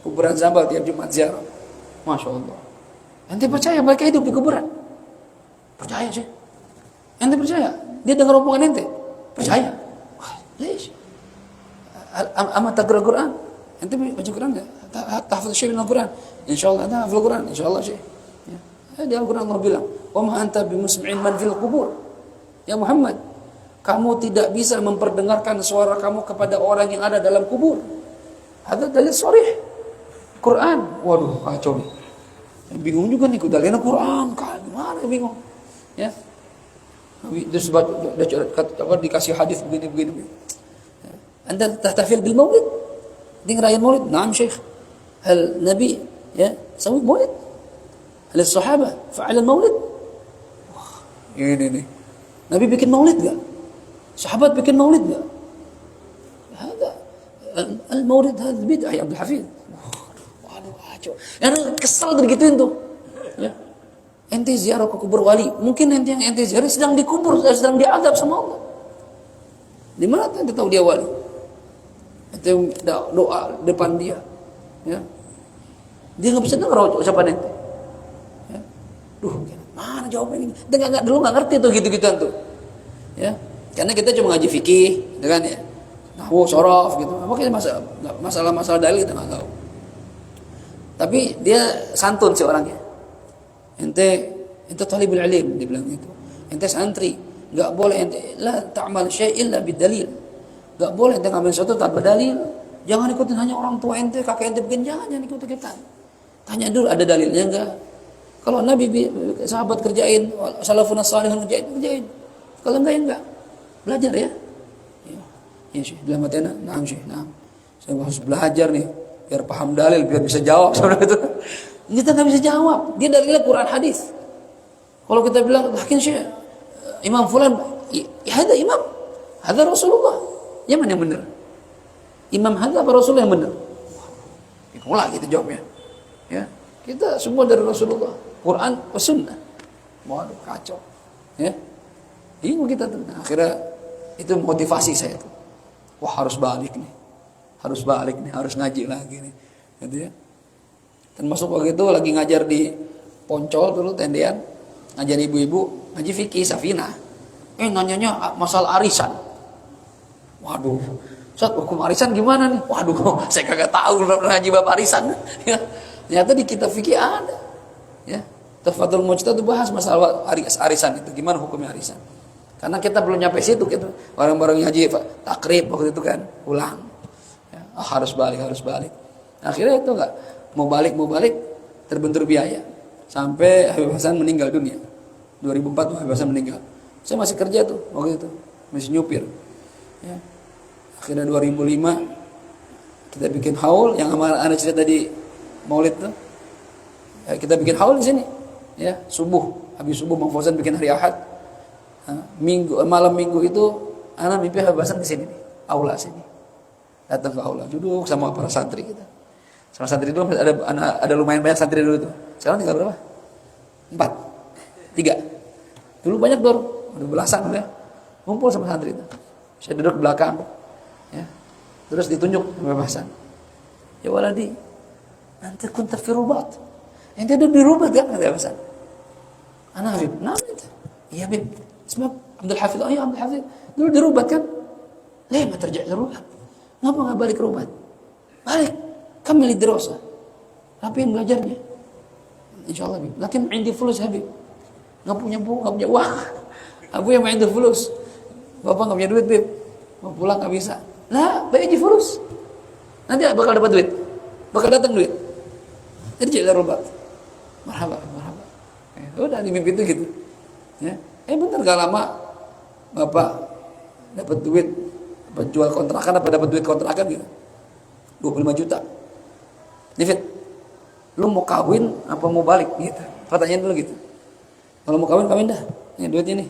Kuburan Zambal tiap Jumat ziarah. Masya Allah. Ente percaya mereka hidup di kuburan? Percaya sih. Ente percaya? Dia dengar omongan ente? Percaya? Wah, lesh. Amat taqra Quran? Ente baca Quran enggak? Tahfaz syai' min Al-Quran? Insyaallah anta hafal Quran, insyaallah syekh. Ya. Di Al-Quran Allah bilang, "Wa ma anta bimusmi'in man fil qubur." Ya Muhammad, kamu tidak bisa memperdengarkan suara kamu kepada orang yang ada dalam kubur. Ada dalil sharih. Quran, waduh kacau nih. Bingung juga nih, dalilnya Quran, gimana bingung? Ya, terus dikasih hadis begini. Anda tahtafil bil maulid? Dia ngerayain maulid? Naam Syekh. Hal Nabi ya sawi maulid? Hal sahabat fa'al maulid? Wah, ini nih. Nabi bikin maulid enggak? Sahabat bikin maulid enggak? Hada al-maulid hada bid'ah ya Abdul Hafiz. Yang kesal digituin tuh. Ya. Ente ziarah ke kubur wali, mungkin ente yang ente ziarah sedang dikubur, sedang diadab sama Allah. Di mana ente tahu dia wali? Ente doa depan dia. Ya. Dia nggak bisa dengar ucapan ente. Ya. Duh, mana jawabannya ini? Dia dulu nggak ngerti tuh gitu-gituan tuh. Ya. Karena kita cuma ngaji fikih, kan ya. Nahwu, shorof gitu. Makanya masalah dalil kita nggak tahu. Tapi dia santun si orangnya. Ente talibul ilm, dia bilang gitu. Ente santri, enggak boleh ente la ta'mal syai' illa bidalil. Enggak boleh ente ngambil sesuatu tanpa dalil. Jangan ikutin hanya orang tua ente, kakek ente bikin, jangan ikutin kita. Tanya dulu ada dalilnya enggak? Kalau Nabi sahabat kerjain, salafun salihun kerjain. Kalau enggak ya enggak. Belajar ya. Ya Syekh, dalam hatinya, naam Syekh, naam. Saya harus belajar nih. Biar paham dalil, biar bisa jawab sebenarnya itu. Kita nggak bisa jawab. Dia dalilnya Quran hadis. Kalau kita bilang, "Lakin Syekh, Imam fulan, ya ada imam. Ada Rasulullah." Yang mana yang benar? Imam ada apa Rasulullah yang benar? Bingung lagi kita jawabnya. Ya, kita semua dari Rasulullah. Quran, sunnah. Waduh, kacau. Ya. Bingung kita tuh. Nah, akhirnya itu motivasi saya tuh. Wah, harus balik nih. Harus balik nih, harus ngaji lagi nih. Gitu ya. Termasuk waktu itu lagi ngajar di Poncol dulu tendean, ngajar ibu-ibu, ngaji fikih Safina. Nanyanya masalah arisan. Waduh, Ustaz, hukum arisan gimana nih? Waduh, saya kagak tahu ngaji bab arisan. Ya, ternyata di kitab fikih ada. Ya, Tafatul Mujtahid itu bahas masalah arisan itu, gimana hukumnya arisan. Karena kita belum nyampe situ gitu. Orang-orang ngaji takrib waktu itu kan, ulang. Ya, harus balik. Akhirnya itu enggak mau balik terbentur biaya sampai Habib Hasan meninggal dunia 2004 Habib Hasan meninggal. Saya masih kerja tuh waktu itu, masih nyupir ya. Akhirnya 2005 kita bikin haul yang anak cerita tadi Maulid tuh ya, kita bikin haul di sini ya, habis subuh Bang Fauzan bikin hari Ahad. Malam minggu itu anak mimpi Habib Hasan di sini nih, aula sini, datang ke aula duduk sama para santri kita. Sama santri dulu ada lumayan banyak santri dulu tuh. Sekarang tinggal berapa? 4, 3. Dulu banyak udah belasan udah. Ngumpul sama santri itu. Saya duduk di belakang. Ya. Terus ditunjuk kebebasan. Ya waladi, nanti kunta fi rubat. Ente ada di rubat kan kata Hasan. Ana Habib, nah ente. Iya Habib. Ismak Abdul Hafiz. Oh iya Abdul Hafiz. Dulu di rubat kan? Lema terjadi ke rubat. Ngapa enggak balik ke rubat? Balik. Kamil dirasa. Rapiin belajarnya. Insyaallah Habib. Lakin indi fulus Habib. Enggak punya uang. Abu yang main fulus. Bapak enggak punya duit, Bib. Mau pulang enggak bisa. Lah, bayar aja fulus. Nanti bakal dapat duit. Bakal datang duit. Jadi jadi rubat. Marhaba. Udah di mimpi itu gitu. Ya. Bentar gak lama Bapak dapat duit, dapat jual kontrakan apa dapat duit kontrakan gitu. 25 juta. David, lu mau kawin apa mau balik gitu? Pertanyaan dulu gitu. Kalau mau kawin dah. Ini duitnya nih.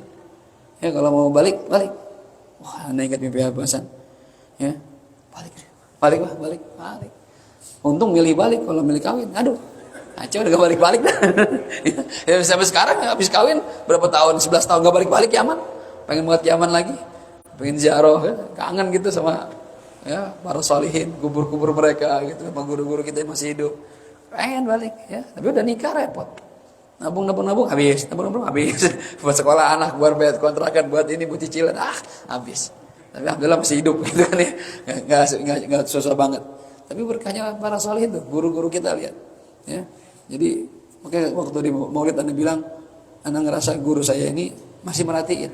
Ya kalau mau balik. Wah, anda ingat mimpi Habib Hasan. Ya, balik. Untung milih balik, kalau milih kawin, aduh. Acau udah gak balik-balik dah. Ya, sampai sekarang habis kawin berapa tahun? 11 tahun gak balik-balik Yaman. Pengen banget Yaman lagi. Pengen ziarah, ya. Kangen gitu sama ya para sholihin, kubur-kubur mereka gitu, sama guru-guru kita yang masih hidup. Pengen balik ya, tapi udah nikah repot. Nabung habis. Buat sekolah anak, buat bayar kontrakan, buat ini, buat cicilan, habis. Tapi alhamdulillah masih hidup gitu kan ya. Enggak susah banget. Tapi berkahnya para sholihin tuh, guru-guru kita lihat. Ya. Jadi makanya waktu di Maulid Anda bilang, Anda ngerasa guru saya ini masih merhatiin.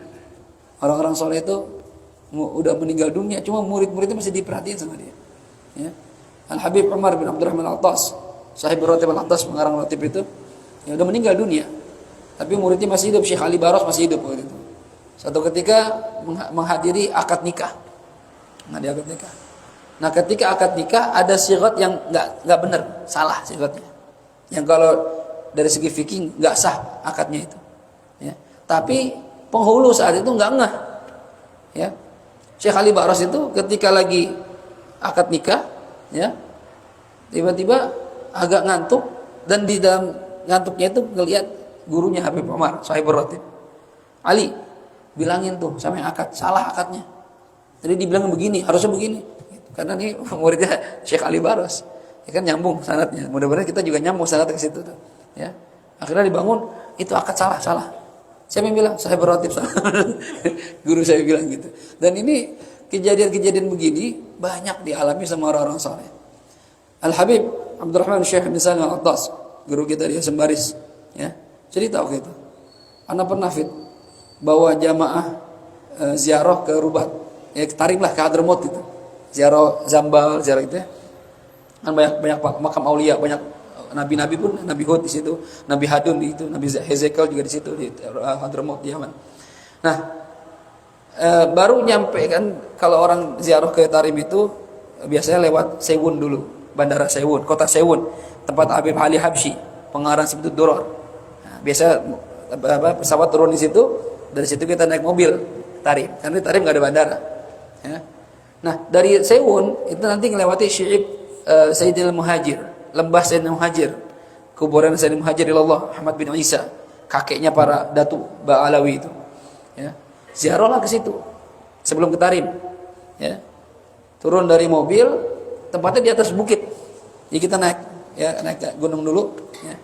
Orang-orang soleh itu udah meninggal dunia, cuma murid-muridnya masih diperhatiin sama dia. Ya. Al-Habib Umar bin Abdurrahman Al-Attas, sahib Ratib Al-Attas, pengarang Ratib itu, ya udah meninggal dunia. Tapi muridnya masih hidup, Syekh Ali Baros masih hidup waktu itu. Satu ketika menghadiri akad nikah. Nah, ketika akad nikah ada sigat yang enggak benar, salah sigatnya. Yang kalau dari segi fikih enggak sah akadnya itu. Ya. Tapi penghulu saat itu enggak ngeh. Ya. Syekh Ali Baros itu ketika lagi akad nikah, ya, tiba-tiba agak ngantuk dan di dalam ngantuknya itu ngelihat gurunya Habib Umar, Sahibur Ratib. Ali, bilangin tuh sama yang akad, salah akadnya. Tadi dibilang begini, harusnya begini. Karena ini muridnya Syekh Ali Baros. Ya kan nyambung sanadnya. Mudah-mudahan kita juga nyambung sanad ke situ tuh. Ya. Akhirnya dibangun, itu akad salah. Siapa yang bilang? Saya berotip salah. Guru saya bilang gitu. Dan ini kejadian-kejadian begini banyak dialami sama orang-orang saleh. Al-Habib Abdurrahman Syekh bin Salim Al-Attas, guru kita di Hasan Baris, ya. Cerita waktu itu. Ana pernah bawa jamaah ziarah ke Rubat. Ya tarimlah ke Hadramaut gitu. Ziarah Zambal, ziarah itu ya. Kan banyak makam aulia, banyak nabi-nabi pun, Nabi Hud di situ, Nabi Hadun di situ, Nabi Hezekiel juga di situ di Hadramaut di Yaman. Nah, baru nyampe kan kalau orang ziarah ke Tarim itu biasanya lewat Sewun dulu, Bandara Sewun, kota Sewun, tempat Habib Ali Habsyi, pengarang Sibtut Duror. Nah, biasa pesawat turun di situ, dari situ kita naik mobil Tarim, karena di Tarim nggak ada bandara. Ya. Nah, dari Sewun itu nanti ngelewati Syi'ib Sayyidil Muhajir, lembah Sayyidil Muhajir, kuburan Sayyidil Muhajir ilallah Ahmad bin Isa, kakeknya para Datu Ba'alawi itu. Ya. ziarahlah ke situ sebelum ke Tarim. Ya. Turun dari mobil, tempatnya di atas bukit. Jadi kita naik ke gunung dulu. Ya.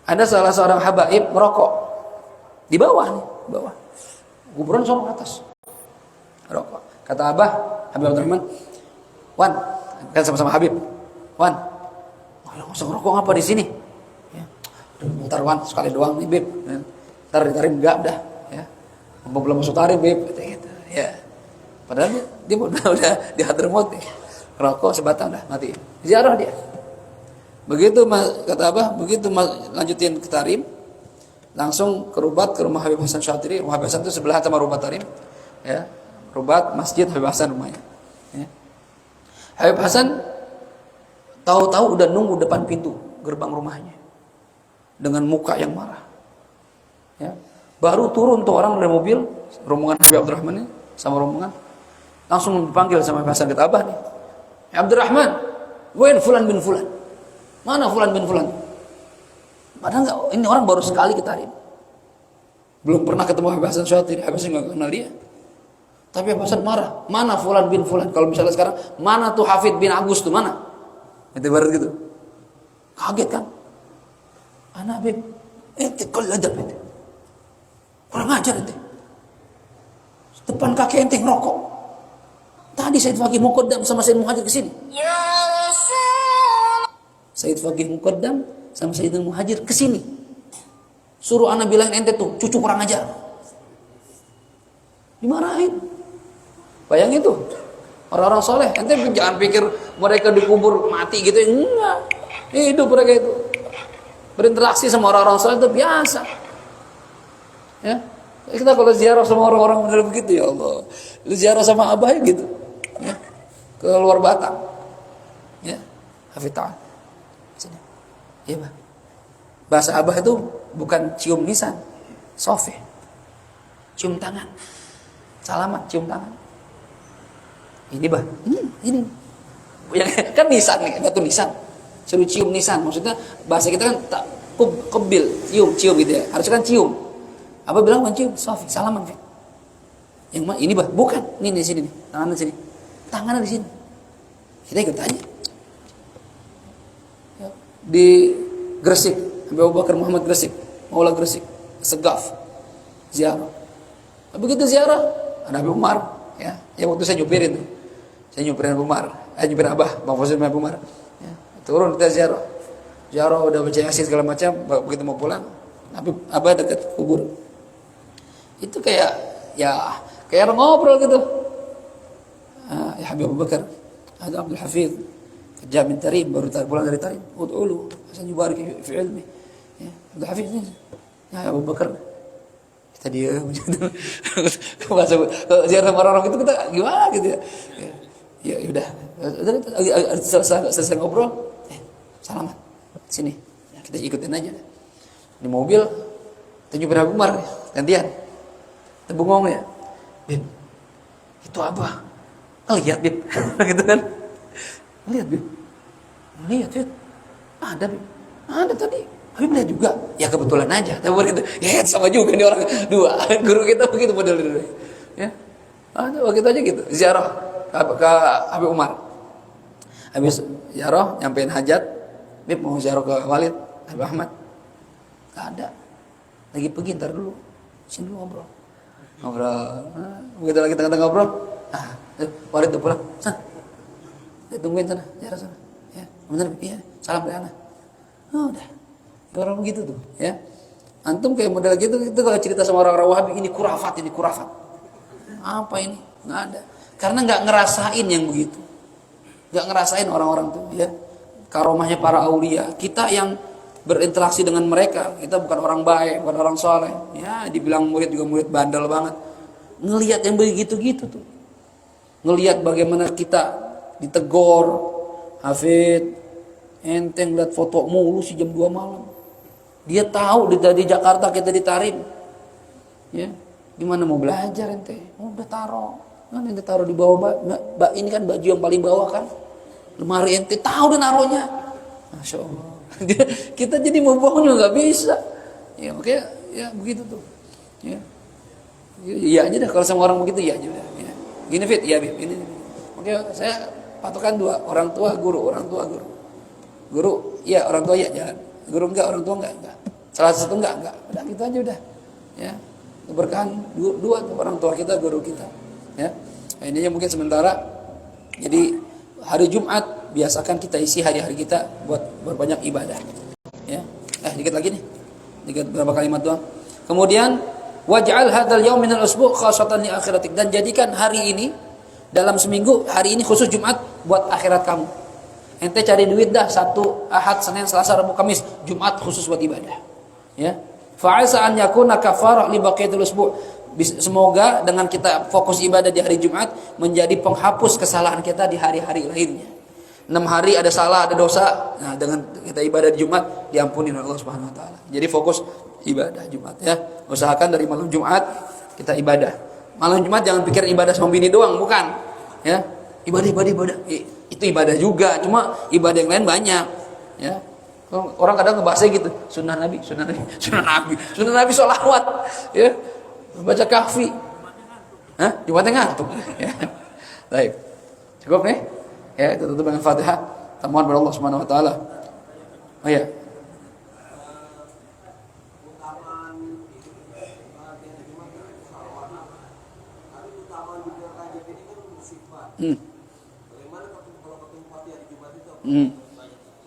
Ada salah seorang habaib merokok di bawah nih, bawah. Kuburan sama atas. Rokok. Kata Abah, Habib Abdurrahman, Wan, kan sama-sama Habib. Wan, nggak usah ngerokok ngapa di sini? Ya. Bentar Wan, sekali doang nih Bib. Ntar di Tarim enggak dah. Ya. Belum masuk Tarim Bib, gitu. Ya. Padahal dia udah di Hadramaut nih. Rokok sebatang dah mati. Ziarah dia. Begitu kata Abah, begitu lanjutin ke Tarim, langsung ke Rubat, ke rumah Habib Hasan Syatiri. Rumah Habib Hasan itu sebelah sama Rubat Tarim. Ya. Rubat, masjid Habib Hasan rumahnya. Ya. Habib Hasan tahu-tahu udah nunggu depan pintu gerbang rumahnya dengan muka yang marah. Ya. Baru turun tuh orang dari mobil, rombongan Habib Abdurrahman ini sama rombongan, langsung dipanggil sama Habib Hasan, kata Abah nih, Abdurrahman, wen Fulan bin Fulan, mana Fulan bin Fulan? Padahal enggak, ini orang baru sekali ke Tarim, belum pernah ketemu Habib Hasan Syatiri, Habib Hasan nggak kenal dia. Tapi Habib Hasan marah, mana Fulan bin Fulan? Kalau misalnya sekarang, mana tuh Hafid bin Agus tuh, mana? Itu barat gitu. Kaget kan? Anak Habib, ente kol adab ente. Kurang ajar ente. Depan kaki ente ngerokok. Tadi Said Faqih Muqaddam sama Said Muhajir kesini. Said Faqih Muqaddam sama Said Muhajir kesini. Suruh anak bilangin ente tuh, cucu kurang ajar. Dimarahin. Bayangin tuh, orang-orang soleh, ente jangan pikir mereka dikubur mati gitu, enggak, hidup mereka itu, berinteraksi sama orang-orang soleh itu biasa. Ya, kita kalau ziarah sama orang-orang model begitu, ya Allah, lu ziarah sama Abah gitu, ya, ke luar Batang, ya, Hafidh sini, ya Bah. Bahasa Abah itu bukan cium lisan, sofe, cium tangan, salaman, cium tangan. Ini Bah, ini yang kan nisan nih, batu nisan, suruh cium nisan, maksudnya bahasa kita kan tak kebil, cium gitu ya, harusnya kan cium. Apa bilang cium, sofi, salaman. Yang mana? Ini Bah, bukan, ini di sini nih, tangannya di sini, tangannya di sini. Kita ikut aja. Di Gresik, Abu Bakar Muhammad Gresik, Maula Gresik, Segaf, ziarah. Begitu ziarah, ada Habib Umar, ya waktu saya nyupirin tuh. Saya nyupirin Abu Umar, nyupirin Abah, Bang Fauzul Abu Umar. Ya, turun kita ziarah. Ziarah udah baca Yasin segala macam, begitu mau pulang, Abah dekat kubur. Itu kayak ngobrol gitu. Ya Habib Abu Bakar, ada Abdul Hafidh, kerja min Tarim, baru pulang dari Tarim. Ud'ulu, Hasan yubarik fi ilmi. Ya, Abdul Hafidh ini. Ya Abu Bakar. Kita diam gitu. Bahasa ziarah orang-orang itu kita gimana gitu ya. Ya udah selesai ngobrol, salaman sini, ya, kita ikutin aja di mobil. Tujuh berapa Umar gantian, kita bengong ya, Bib, itu apa? Lihat Bib, gitu kan? Lihat Bib, lihat Bib, ada Bib, ada tadi. Habib lihat juga, ya kebetulan aja. Tapi gitu, ya sama juga nih orang dua. Guru kita begitu model itu, ya. Ada begitu aja gitu, ziarah ke Habib Umar. Habis ziarah, nyampein hajat, Bib mau ziarah ke Walid, Habib Ahmad. Gak ada. Lagi pergi, ntar dulu. Sini dulu ngobrol. Begitu lagi tengah-tengah ngobrol. Walid udah pulang. Sana. Tungguin sana, ziarah sana. Ya, bener, iya. Salam dari anak. Udah. Orang begitu tuh, ya. Antum kayak model gitu, itu kalau cerita sama orang-orang Wahabi, ini kurafat. Apa ini? Nggak ada. Karena nggak ngerasain yang begitu. Nggak ngerasain orang-orang tuh, ya. Karomahnya para aulia. Kita yang berinteraksi dengan mereka, kita bukan orang baik, bukan orang soleh. Ya, dibilang murid juga murid bandel banget. Ngelihat yang begitu-gitu tuh. Ngelihat bagaimana kita ditegur, Hafid, ente ngeliat foto mulu sih jam 2 malam. Dia tahu di Jakarta kita di Tarim. Ya, gimana mau belajar ente? Udah taruh. Kan ente taruh di bawah ini kan baju yang paling bawah kan. Lemari ente tahu udah naruhnya. Masya Allah. Kita jadi mau bohong juga nggak bisa. Ya makanya ya begitu tuh. Ya. Iya aja dah, kalau sama orang begitu iya aja udah. Ya. Gini Fit, iya Fit, gini. Oke, saya patokan dua, orang tua guru, orang tua guru. Guru, iya orang tua iya jalan. Guru enggak, orang tua enggak. Salah satu enggak. Udah gitu aja udah. Ya. Keberkahan dua tuh, orang tua kita, guru kita. Ya. Nah, ini mungkin sementara. Jadi hari Jumat biasakan kita isi hari-hari kita buat berbanyak ibadah. Ya. Dikit lagi nih. Dikit berapa kalimat doang. Kemudian waj'al hadzal yaum minal usbu' khassatan li akhiratik, dan jadikan hari ini dalam seminggu, hari ini khusus Jumat buat akhirat kamu. Ente cari duit dah Sabtu, Ahad, Senin, Selasa, Rabu, Kamis, Jumat khusus buat ibadah. Ya. Fa'asa an yakuna kafarah li baqiyatil usbu'. Semoga dengan kita fokus ibadah di hari Jumat menjadi penghapus kesalahan kita di hari-hari lainnya. 6 hari ada salah, ada dosa. Nah, dengan kita ibadah di Jumat diampuni oleh Allah Subhanahu wa taala. Jadi fokus ibadah Jumat ya. Usahakan dari malam Jumat kita ibadah. Malam Jumat jangan pikir ibadah sama bini doang, bukan. Ya. Ibadah. Itu ibadah juga, cuma ibadah yang lain banyak. Ya. Orang kadang ngebahasnya gitu, sunnah Nabi sholawat, ya. Baca kahfi. Jumatnya ngantuk. Ya. Baik. Cukup nih? Ya, kita tutup dengan Fatihah. Kita mohon kepada Allah Subhanahu wa taala. Oh ya.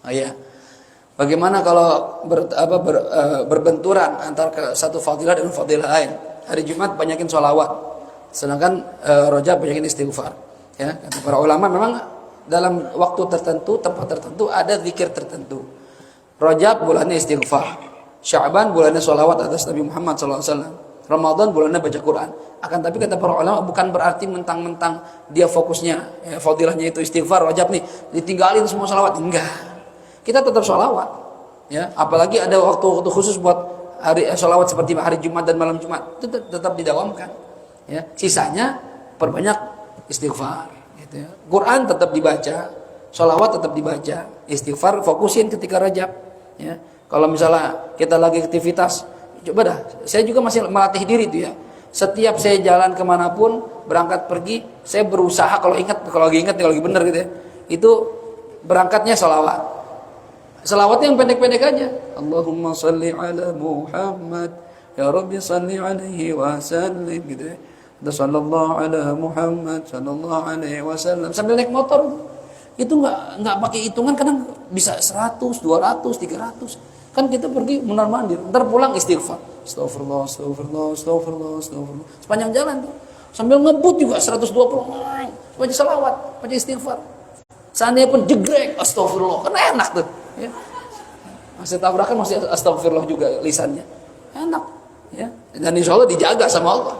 Oh ya. Bagaimana kalau berbenturan antara satu fadilah dengan fadilah lain? Hari Jumat banyakin sholawat, sedangkan Rajab banyakin istighfar. Ya, kata para ulama memang dalam waktu tertentu, tempat tertentu ada zikir tertentu. Rajab bulannya istighfar, Sya'ban bulannya sholawat atas Nabi Muhammad SAW, Ramadan bulannya baca Quran. Akan tapi kata para ulama bukan berarti mentang-mentang dia fokusnya fadilahnya itu istighfar, Rajab nih ditinggalin semua sholawat, enggak. Kita tetap sholawat, ya. Apalagi ada waktu khusus buat hari sholawat seperti hari Jumat dan malam Jumat, itu tetap didawamkan. Ya. Sisanya perbanyak istighfar. Gitu ya. Quran tetap dibaca, sholawat tetap dibaca, istighfar fokusin ketika Rajab. Ya. Kalau misalnya kita lagi aktivitas, coba dah. Saya juga masih melatih diri itu ya. Setiap saya jalan kemanapun, berangkat pergi, saya berusaha kalau lagi bener gitu ya, itu berangkatnya sholawat. Selawatnya yang pendek-pendek aja. Allahumma salli ala Muhammad, ya Rabbi salli alaihi wa sallim, gitu ya. Sallallahu ala Muhammad sallallahu alaihi wasallam. Sambil naik motor itu enggak pakai hitungan, kadang bisa 100, 200, 300. Kan kita pergi mondar-mandir, ntar pulang istighfar. Astagfirullah. Sepanjang jalan tuh. Sambil ngebut juga 120. Baca selawat, baca istighfar. Seandainya pun jegrek, astagfirullah. Kan enak tuh. Ya. Masih tabrakan masih astagfirullah juga lisannya. Enak, ya. Dan insya Allah dijaga sama Allah.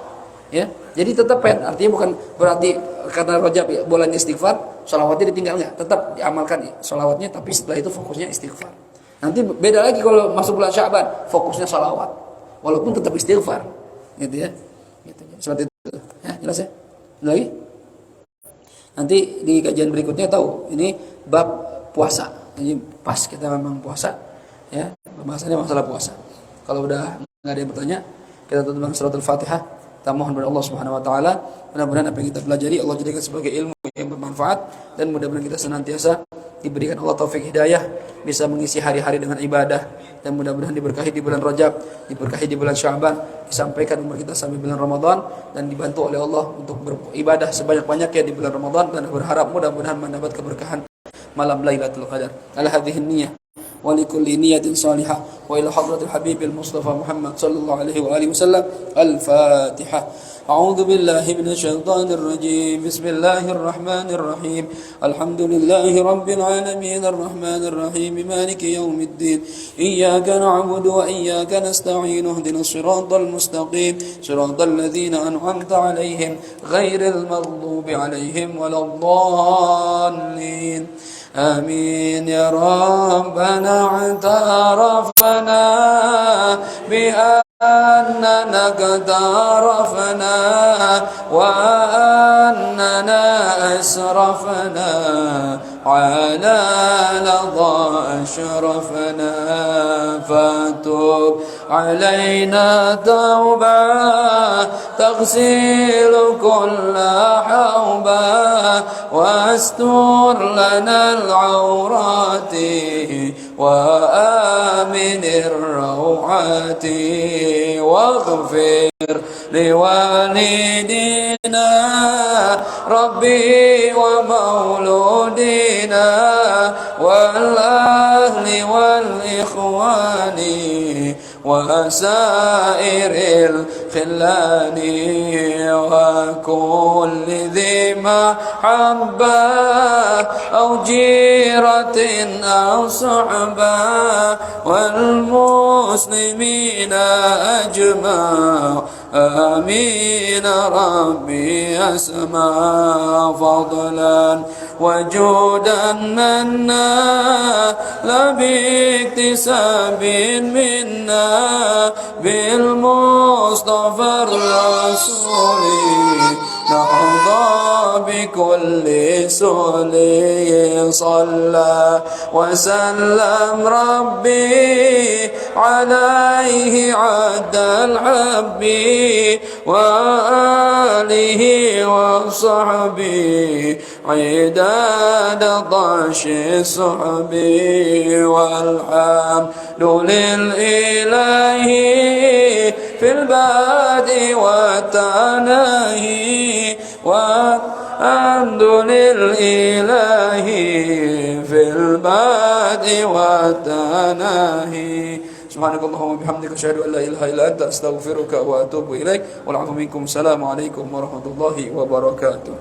Ya. Jadi tetap artinya bukan berarti karena Rajab ya, bulan istighfar, sholawatnya ditinggal enggak, tetap diamalkan sholawatnya, tapi setelah itu fokusnya istighfar. Nanti beda lagi kalau masuk bulan Sya'ban, fokusnya sholawat, walaupun tetap istighfar, gitu ya. Gitu. Seperti itu. Ya, jelas ya. Lagi? Nanti di kajian berikutnya tahu ini bab puasa. Jadi pas kita memang puasa, ya, pembahasannya masalah puasa. Kalau udah nggak ada yang bertanya, kita tutup dengan surat Al-Fatihah. Kita mohon kepada Allah Subhanahu wa taala, mudah-mudahan apa yang kita pelajari Allah jadikan sebagai ilmu yang bermanfaat, dan mudah-mudahan kita senantiasa diberikan Allah taufik hidayah, bisa mengisi hari-hari dengan ibadah, dan mudah-mudahan diberkahi di bulan Rajab, diberkahi di bulan Sya'ban, disampaikan umur kita sampai bulan Ramadan, dan dibantu oleh Allah untuk beribadah sebanyak-banyaknya di bulan Ramadan, dan berharap mudah-mudahan mendapat keberkahan malam Lailatul Qadar. Ala hadhihi niyyah wa li kulli niyyatin salihah wa ila hadratil habibil mustafa Muhammad sallallahu alaihi wa alihi wasallam. Al-Fatihah. A'udzu billahi minasy syaithanir rajim. Bismillahir rahmanir rahim. Alhamdulillahi rabbil alamin arrahmanir rahim maliki yaumiddin. Iyyaka na'budu wa iyyaka nasta'in. Ihdinas siratal mustaqim. Siratal ladzina an'amta 'alaihim ghairil maghdubi 'alaihim waladdallin. آمين يا ربنا اعترفنا بأننا قد عرفنا وأننا أسرفنا على لظى أشرفنا فتوب علينا توبة تغسل كل حوبة واستر لنا العورات وآمن الروعات واغفر لوالدينا ربي ومولودينا والأهل والإخوان وسائر الخلان وكل ذي محبة أو جيرة أو صحبة والمسلمين أجمع آمين ربي أسمع فضلا وجودا منا لا باكتساب منا بالمصطفى الرسول نحظى بكل سؤل صلى وسلم ربي عليه عد الحب وآله وصحبه عداد طش الصحب والحمد للإله في البادئ والتناهي والحمد للإله في البادئ والتناهي سبحانك اللهم وبحمدك أشهد أن لا إله إلا أنت أستغفرك وأتوب إليك والعفو منكم السلام عليكم ورحمة الله وبركاته.